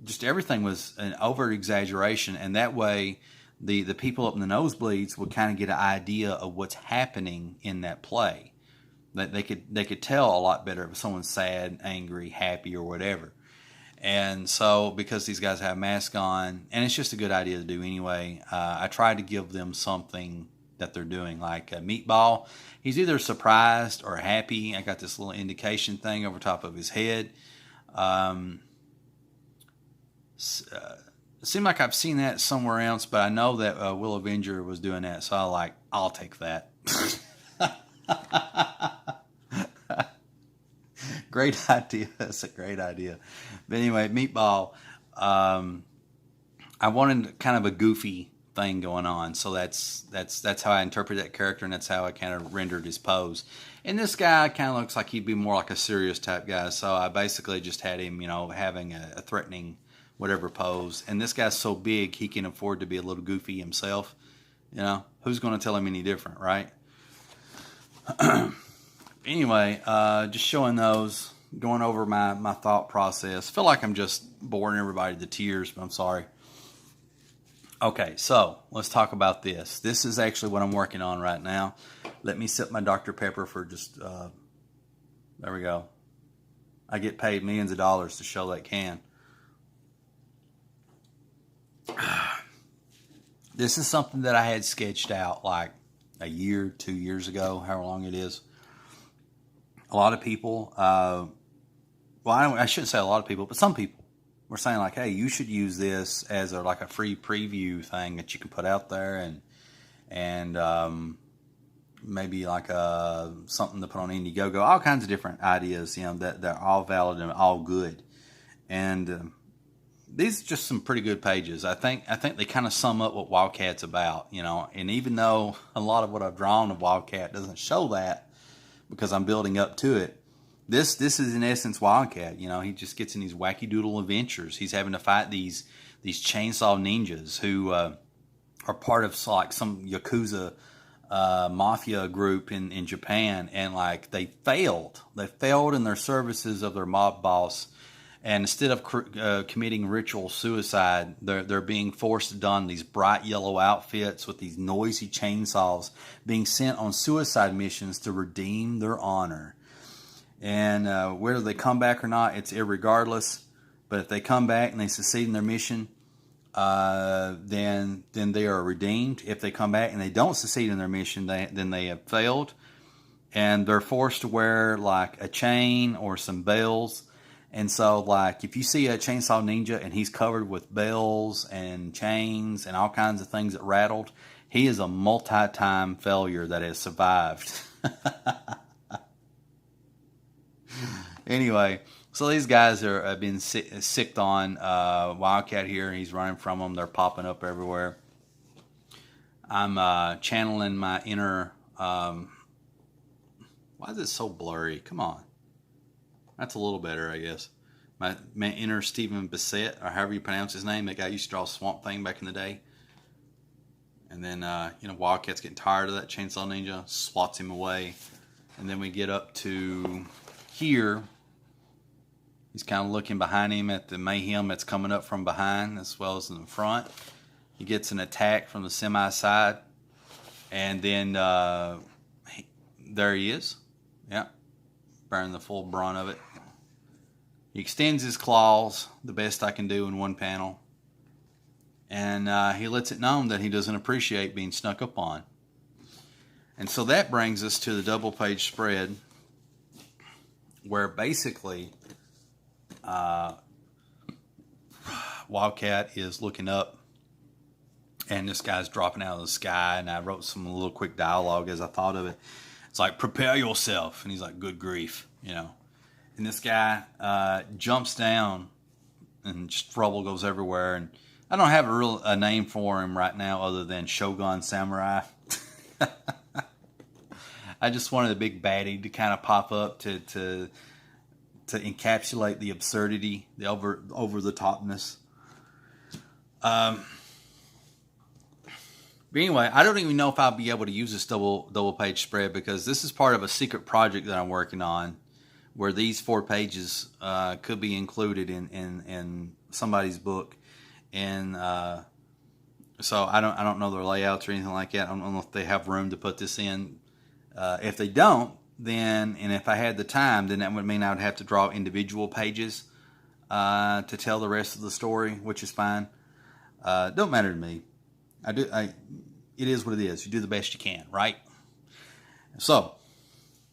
just everything was an over exaggeration, and that way the people up in the nosebleeds would kind of get an idea of what's happening in that play. That they could tell a lot better if someone's sad, angry, happy, or whatever. And so, because these guys have masks on, and it's just a good idea to do anyway, I try to give them something that they're doing, like a Meatball. He's either surprised or happy. I got this little indication thing over top of his head. It seemed like I've seen that somewhere else, but I know that Will Avenger was doing that, so I'll take that. Great idea. That's a great idea. But anyway, Meatball, I wanted kind of a goofy thing going on, so that's how I interpret that character, and that's how I kind of rendered his pose. And this guy kind of looks like he'd be more like a serious type guy, so I basically just had him, having a threatening whatever pose. And this guy's so big, he can afford to be a little goofy himself. Who's going to tell him any different, right? Anyway, just showing those, going over my thought process. Feel like I'm just boring everybody to tears, but I'm sorry. Okay, so let's talk about this. This is actually what I'm working on right now. Let me sip my Dr. Pepper for just, there we go. I get paid millions of dollars to show that can. This is something that I had sketched out like a year, 2 years ago, however long it is. A lot of people, I shouldn't say a lot of people, but some people were saying like, hey, you should use this as a free preview thing that you can put out there, and maybe like something to put on Indiegogo, all kinds of different ideas, that they're all valid and all good. And these are just some pretty good pages. I think they kind of sum up what Wildcat's about, and even though a lot of what I've drawn of Wildcat doesn't show that, because I'm building up to it. This is in essence Wildcat. He just gets in these wacky doodle adventures. He's having to fight these chainsaw ninjas who are part of like some Yakuza mafia group in Japan, and like they failed in their services of their mob boss, and instead of committing ritual suicide, they're being forced to don these bright yellow outfits with these noisy chainsaws, being sent on suicide missions to redeem their honor. And whether they come back or not, it's irregardless. But if they come back and they succeed in their mission, then they are redeemed. If they come back and they don't succeed in their mission, then they have failed, and they're forced to wear like a chain or some bells. And so, like, if you see a chainsaw ninja and he's covered with bells and chains and all kinds of things that rattled, he is a multi-time failure that has survived. Anyway, so these guys have been sicked on. Wildcat here, he's running from them. They're popping up everywhere. I'm channeling my inner... why is it so blurry? Come on. That's a little better, I guess. My inner Stephen Bissett, or however you pronounce his name, that guy used to draw Swamp Thing back in the day. And then, Wildcat's getting tired of that chainsaw ninja, swats him away. And then we get up to here. He's kind of looking behind him at the mayhem that's coming up from behind as well as in the front. He gets an attack from the semi side. And then there he is. Yeah. Bearing the full brunt of it. He extends his claws, the best I can do in one panel. And he lets it known that he doesn't appreciate being snuck up on. And so that brings us to the double page spread, where basically Wildcat is looking up, and this guy's dropping out of the sky, and I wrote some little quick dialogue as I thought of it. It's like, prepare yourself. And he's like, good grief, And this guy jumps down, and just rubble goes everywhere. And I don't have a name for him right now other than Shogun Samurai. I just wanted a big baddie to kind of pop up to encapsulate the absurdity, the over the topness. But anyway, I don't even know if I'll be able to use this double page spread, because this is part of a secret project that I'm working on where these 4 pages could be included in somebody's book. And so I don't know their layouts or anything like that. I don't know if they have room to put this in. If they don't, then, and if I had the time, then that would mean I would have to draw individual pages to tell the rest of the story, which is fine. Don't matter to me. It is what it is. You do the best you can, right? So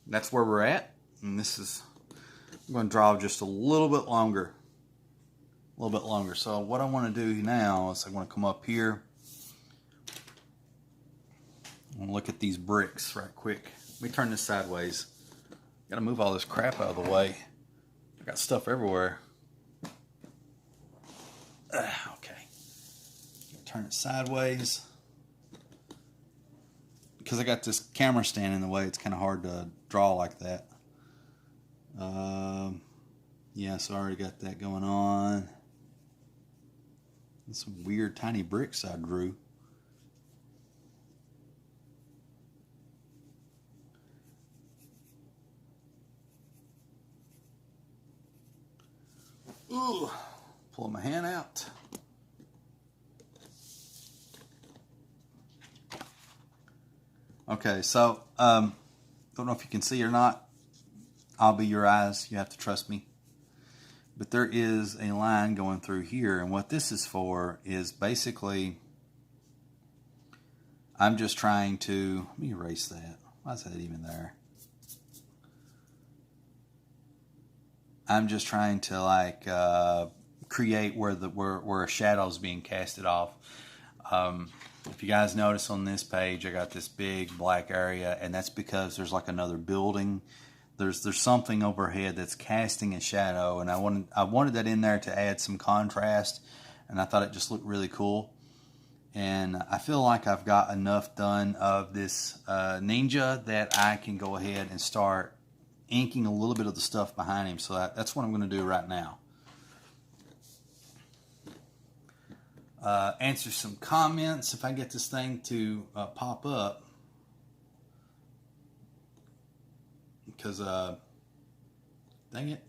that's where we're at. And I'm going to draw just a little bit longer. So what I want to do now is I want to come up here. I want to look at these bricks right quick. Let me turn this sideways. Got to move all this crap out of the way. I got stuff everywhere. Okay. Turn it sideways. Because I got this camera stand in the way, it's kind of hard to draw like that. Yeah, so I already got that going on. And some weird tiny bricks I drew. Ooh, pulling my hand out. Okay, so don't know if you can see or not. I'll be your eyes. You have to trust me. But there is a line going through here, and what this is for is basically I'm just trying to, let me erase that. Why is that even there? I'm just trying to like create where a shadow is being casted off. If you guys notice on this page, I got this big black area, and that's because there's like another building. There's something overhead that's casting a shadow, and I wanted that in there to add some contrast, and I thought it just looked really cool. And I feel like I've got enough done of this ninja that I can go ahead and start inking a little bit of the stuff behind him. So that's what I'm going to do right now. Answer some comments if I get this thing to pop up. Because, dang it.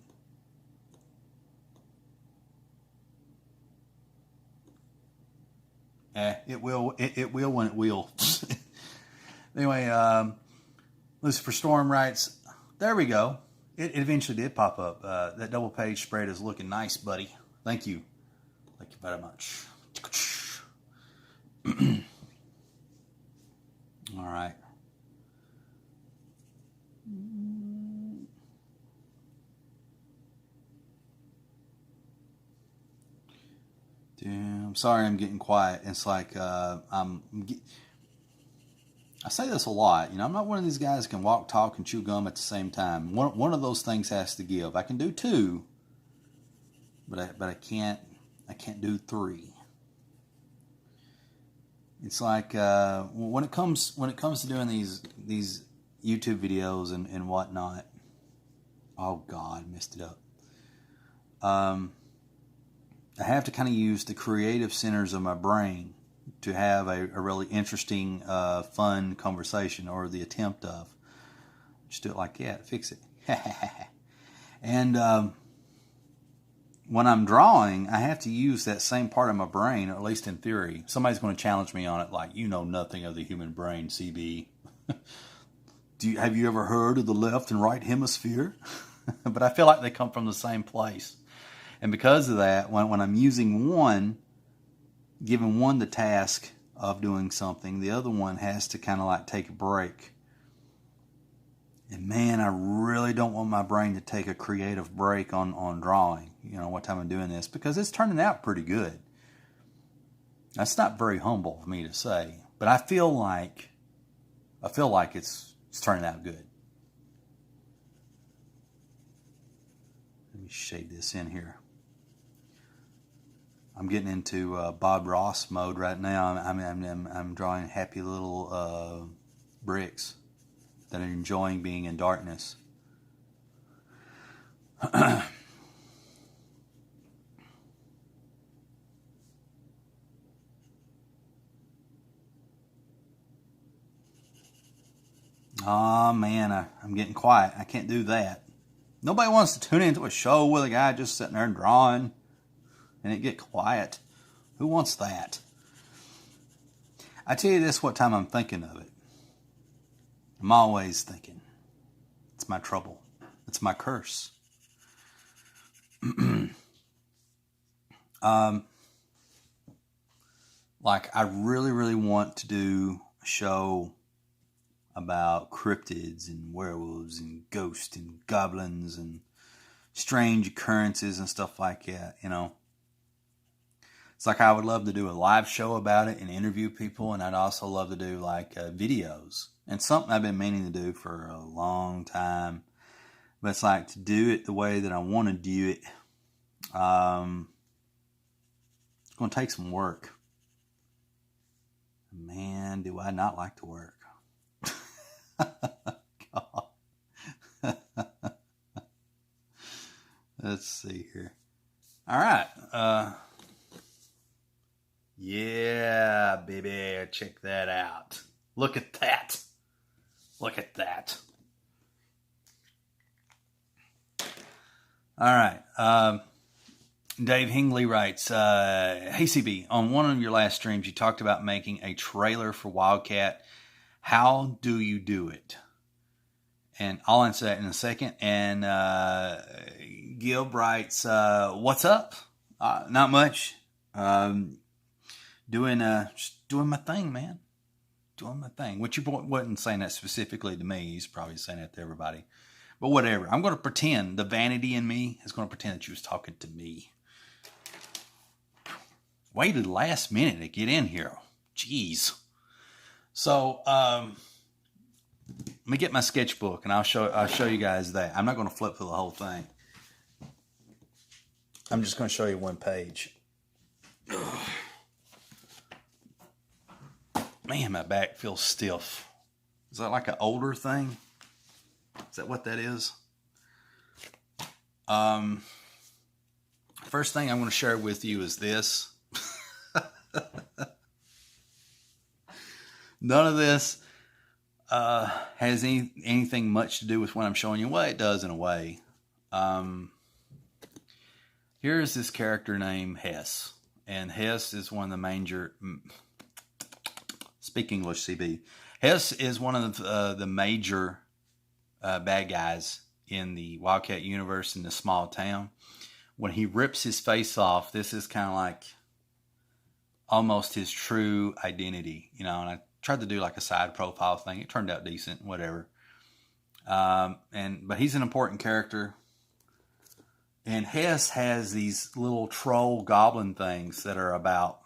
It will when it will. Anyway, Lucifer Storm writes, there we go. It eventually did pop up. That double page spread is looking nice, buddy. Thank you. Thank you very much. All right. Dude, I'm sorry I'm getting quiet. It's like I say this a lot. You know, I'm not one of these guys that can walk, talk, and chew gum at the same time. One of those things has to give. I can do two, but I can't do three. It's like when it comes to doing these YouTube videos and whatnot. Oh God, messed it up. I have to kind of use the creative centers of my brain to have a really interesting, fun conversation, or the attempt of. Just do it like that, fix it. And when I'm drawing, I have to use that same part of my brain, at least in theory. Somebody's going to challenge me on it, like, you know nothing of the human brain, CB. Have you ever heard of the left and right hemisphere? But I feel like they come from the same place. And because of that, when I'm using one, giving one the task of doing something, the other one has to kind of like take a break. And man, I really don't want my brain to take a creative break on drawing, you know, what time I'm doing this, because it's turning out pretty good. That's not very humble of me to say, but I feel like it's turning out good. Let me shade this in here. I'm getting into Bob Ross mode right now. I'm drawing happy little bricks that are enjoying being in darkness. Oh man, I'm getting quiet. I can't do that. Nobody wants to tune into a show with a guy just sitting there and drawing and it get quiet. Who wants that? I tell you this, what time I'm thinking of it. I'm always thinking. It's my trouble. It's my curse. Like, I really, really want to do a show about cryptids and werewolves and ghosts and goblins and strange occurrences and stuff like that, you know. It's like I would love to do a live show about it and interview people, and I'd also love to do like videos. And something I've been meaning to do for a long time. But it's like to do it the way that I want to do it. It's going to take some work. Man, do I not like to work. God. Let's see here. All right. Yeah, baby. Check that out. Look at that. Look at that. All right. Dave Hingley writes, hey CB, on one of your last streams, you talked about making a trailer for Wildcat. How do you do it? And I'll answer that in a second. And Gil writes, what's up? Not much. Just doing my thing, man. Doing my thing. Which you wasn't saying that specifically to me. He's probably saying that to everybody. But whatever. I'm going to pretend. The vanity in me is going to pretend that you was talking to me. Waited last minute to get in here. Jeez. So, let me get my sketchbook and I'll show you guys that. I'm not going to flip through the whole thing. I'm just going to show you one page. Ugh. Man, my back feels stiff. Is that like an older thing? Is that what that is? First thing I'm going to share with you is this. None of this has anything much to do with what I'm showing you. Well, it does in a way. Here's this character named Hess. And Hess is one of the major... Speak English, CB. Hess is one of the major bad guys in the Wildcat universe in the small town. When he rips his face off, this is kind of like almost his true identity, you know. And I tried to do like a side profile thing. It turned out decent, whatever. But he's an important character. And Hess has these little troll goblin things that are about.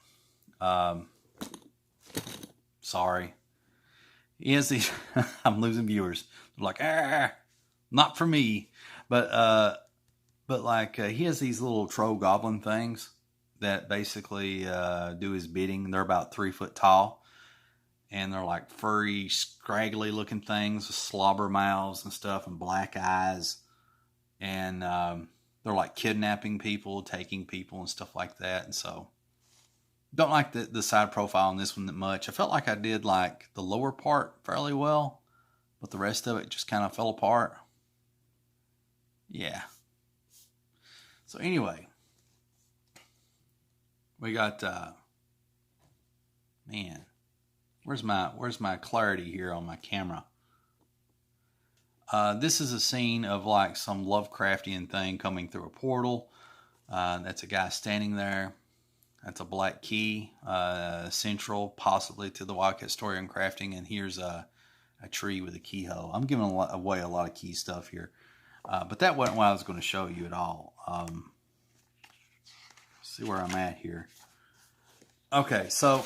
Sorry. He has these. I'm losing viewers. They're like, not for me. But like he has these little troll goblin things that basically do his bidding. They're about 3 foot tall, and they're like furry, scraggly looking things with slobber mouths and stuff, and black eyes, and they're like kidnapping people, taking people, and stuff like that. And so, don't like the side profile on this one that much. I felt like I did like the lower part fairly well, but the rest of it just kind of fell apart. Yeah. So anyway, we got man, where's my clarity here on my camera? This is a scene of like some Lovecraftian thing coming through a portal. That's a guy standing there. That's a black key, central possibly to the Wildcat story and crafting. And here's a tree with a keyhole. I'm giving away a lot of key stuff here. But that wasn't what I was going to show you at all. See where I'm at here. Okay, so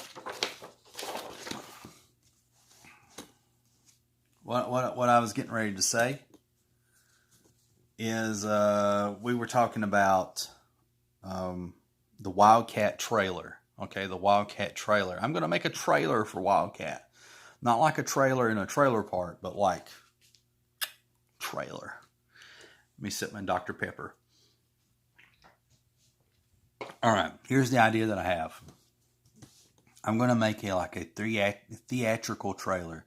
what I was getting ready to say is we were talking about the Wildcat trailer. Okay, the Wildcat trailer. I'm going to make a trailer for Wildcat. Not like a trailer in a trailer park, but like trailer. Let me sip my Dr. Pepper. All right, here's the idea that I have. I'm going to make a theatrical trailer.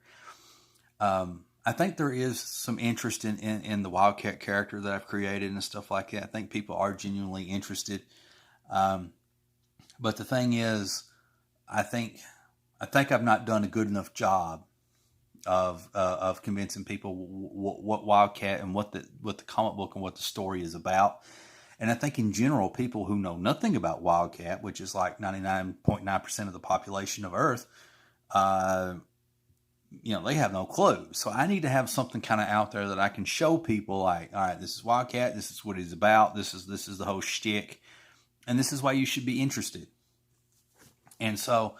I I think there is some interest in the Wildcat character that I've created and stuff like that. I think people are genuinely interested. Um, but the thing is, I think I've not done a good enough job of convincing people what Wildcat and what the comic book and what the story is about. And I think in general, people who know nothing about Wildcat, which is like 99.9% of the population of Earth, uh, they have no clue. So I need to have something kind of out there that I can show people, like, all right, this is Wildcat, this is what he's about, this is the whole shtick, and this is why you should be interested. And so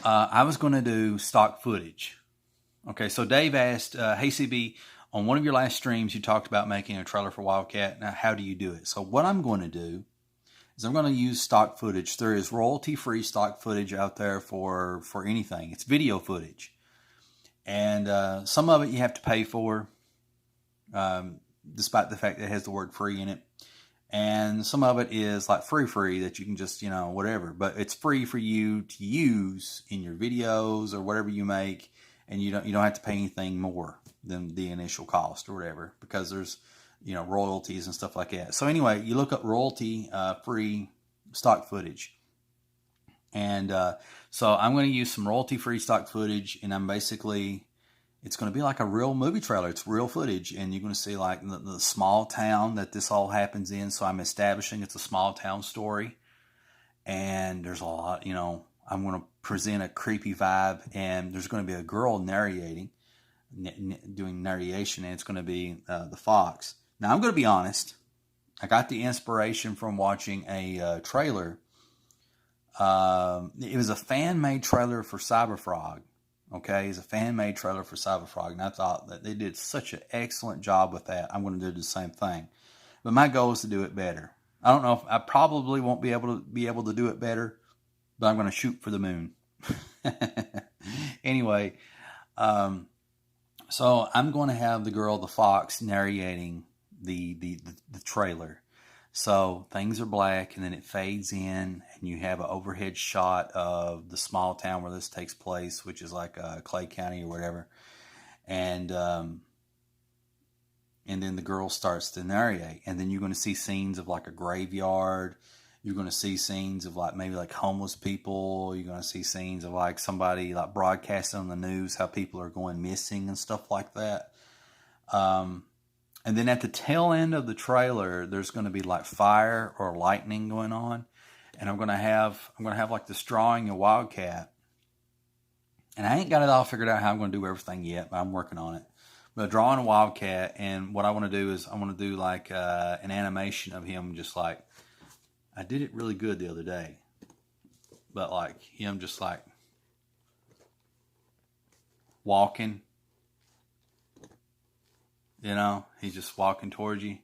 I was going to do stock footage. Okay, so Dave asked, hey CB, on one of your last streams, you talked about making a trailer for Wildcat. Now, how do you do it? So what I'm going to do is I'm going to use stock footage. There is royalty-free stock footage out there for anything. It's video footage. And some of it you have to pay for, despite the fact that it has the word free in it. And some of it is like free that you can just, whatever. But it's free for you to use in your videos or whatever you make. And you don't have to pay anything more than the initial cost or whatever, because there's, royalties and stuff like that. So anyway, you look up royalty free stock footage. And so I'm going to use some royalty-free stock footage, and it's going to be like a real movie trailer. It's real footage, and you're going to see like the small town that this all happens in. So I'm establishing it's a small town story, and there's a lot, I'm going to present a creepy vibe, and there's going to be a girl narrating, doing narration, and it's going to be the Fox. Now, I'm going to be honest. I got the inspiration from watching a trailer. It was a fan-made trailer for Cyberfrog. Okay, it's a fan-made trailer for Cyberfrog, and I thought that they did such an excellent job with that. I'm going to do the same thing, but my goal is to do it better. I don't know if I probably won't be able to do it better, but I'm going to shoot for the moon. Anyway, so I'm going to have the girl, the Fox, narrating the trailer. So things are black, and then it fades in, and you have an overhead shot of the small town where this takes place, which is like Clay County or whatever. And then the girl starts to narrate, and then you're going to see scenes of like a graveyard. You're going to see scenes of like maybe like homeless people. You're going to see scenes of like somebody like broadcasting on the news how people are going missing and stuff like that. And then at the tail end of the trailer, there's going to be like fire or lightning going on, and I'm going to have like this drawing of Wildcat. And I ain't got it all figured out how I'm going to do everything yet, but I'm working on it. But drawing a Wildcat, and what I want to do is I want to do like an animation of him, just like I did it really good the other day, but like him just like walking. He's just walking towards you.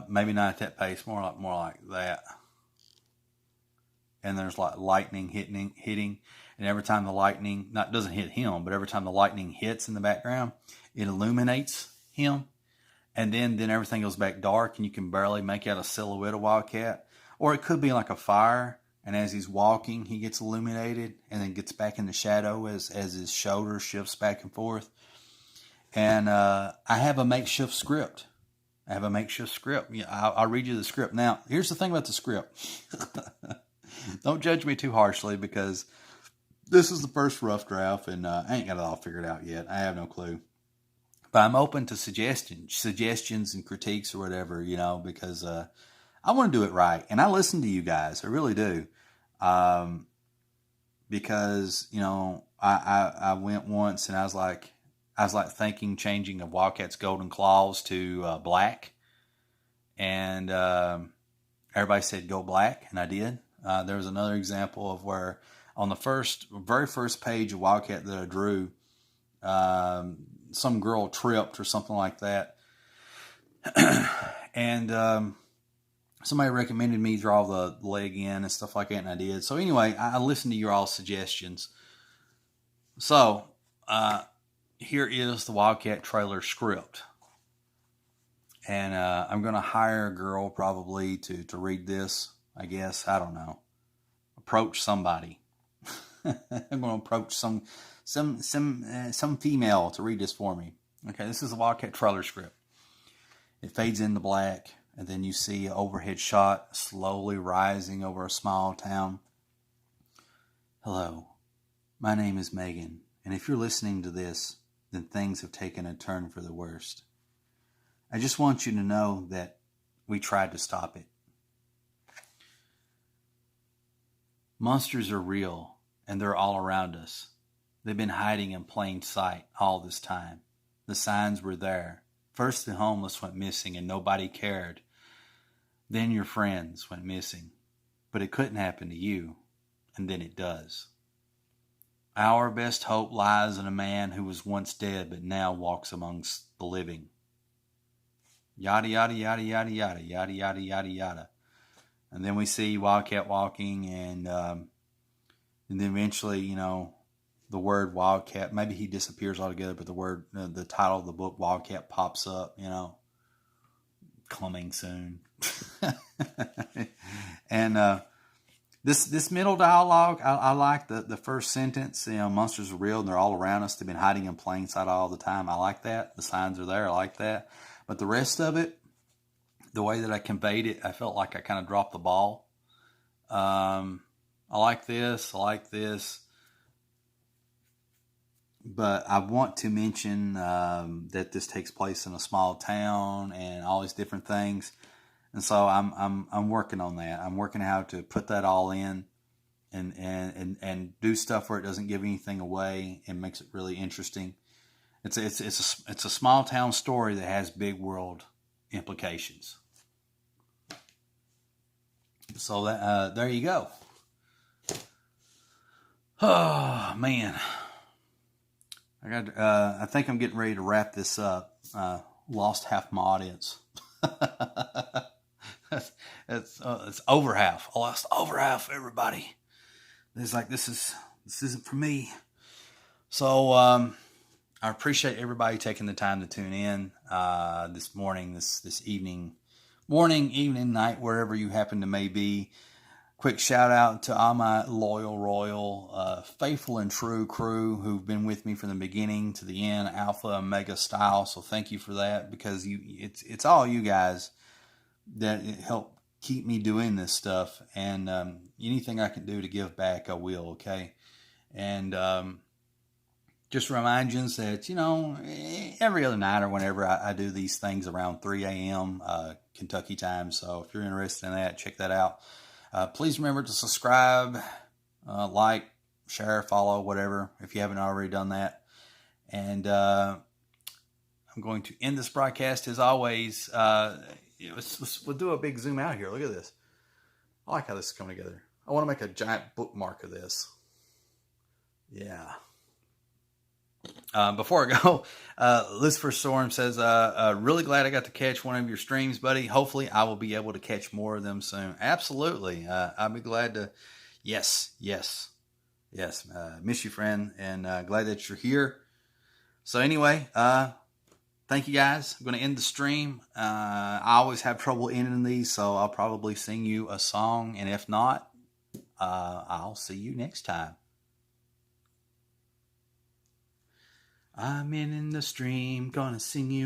Maybe not at that pace, more like that. And there's like lightning hitting, and every time the lightning doesn't hit him, but every time the lightning hits in the background, it illuminates him, and then everything goes back dark, and you can barely make out a silhouette of Wildcat. Or it could be like a fire, and as he's walking, he gets illuminated, and then gets back in the shadow as his shoulder shifts back and forth. And I have a makeshift script. Yeah, I'll read you the script. Now, here's the thing about the script. Don't judge me too harshly, because this is the first rough draft, and I ain't got it all figured out yet. I have no clue. But I'm open to suggestions and critiques or whatever, because I want to do it right. And I listen to you guys. I really do. Because, I went once, and I was like changing of Wildcat's golden claws to black. And everybody said go black, and I did. There was another example of where on the very first page of Wildcat that I drew, some girl tripped or something like that. And somebody recommended me draw the leg in and stuff like that, and I did. So anyway, I listened to your all suggestions. So here is the Wildcat trailer script. And I'm going to hire a girl probably to read this, I guess. I don't know. Approach somebody. I'm going to approach some female to read this for me. Okay, this is a Wildcat trailer script. It fades into black, and then you see an overhead shot slowly rising over a small town. Hello, my name is Megan, and if you're listening to this, then things have taken a turn for the worst. I just want you to know that we tried to stop it. Monsters are real, and they're all around us. They've been hiding in plain sight all this time. The signs were there. First the homeless went missing and nobody cared. Then your friends went missing. But it couldn't happen to you, and then it does. Our best hope lies in a man who was once dead but now walks amongst the living. Yada, yada, yada, yada, yada, yada, yada, yada, yada. And then we see Wildcat walking, and then eventually, you know, the word Wildcat, maybe he disappears altogether, but the word, the title of the book, Wildcat, pops up, you know, coming soon. And this middle dialogue, I like the first sentence, you know, monsters are real and they're all around us. They've been hiding in plain sight all the time. I like that. The signs are there. I like that. But the rest of it, the way that I conveyed it, I felt like I kind of dropped the ball. I like this. I like this. But I want to mention that this takes place in a small town and all these different things. And so I'm working on that. I'm working how to put that all in and do stuff where it doesn't give anything away and makes it really interesting. It's a small town story that has big world implications. So that there you go. Oh man, I think I'm getting ready to wrap this up. Lost half my audience. It's over half. I lost over half everybody. It's like this isn't for me. So I appreciate everybody taking the time to tune in this morning, this evening. Morning, evening, night, wherever you happen to may be. Quick shout out to all my loyal, faithful and true crew who've been with me from the beginning to the end, alpha, omega style. So thank you for that, because it's all you guys that help keep me doing this stuff. And anything I can do to give back, I will. Okay, and just remind you that, you know, every other night or whenever I do these things around 3 a.m. Kentucky time. So if you're interested in that, check that out. Please remember to subscribe, like, share, follow, whatever, if you haven't already done that. And I'm going to end this broadcast as always. We'll do a big zoom out here. Look at this. I like how this is coming together. I want to make a giant bookmark of this. Yeah. Before I go, Lucifer Storm says, really glad I got to catch one of your streams, buddy. Hopefully I will be able to catch more of them soon. Absolutely. I'll be glad to. Yes. Miss you, friend, and glad that you're here. So anyway, thank you guys. I'm going to end the stream. I always have trouble ending these, so I'll probably sing you a song, and if not, I'll see you next time. I'm in the stream, gonna sing you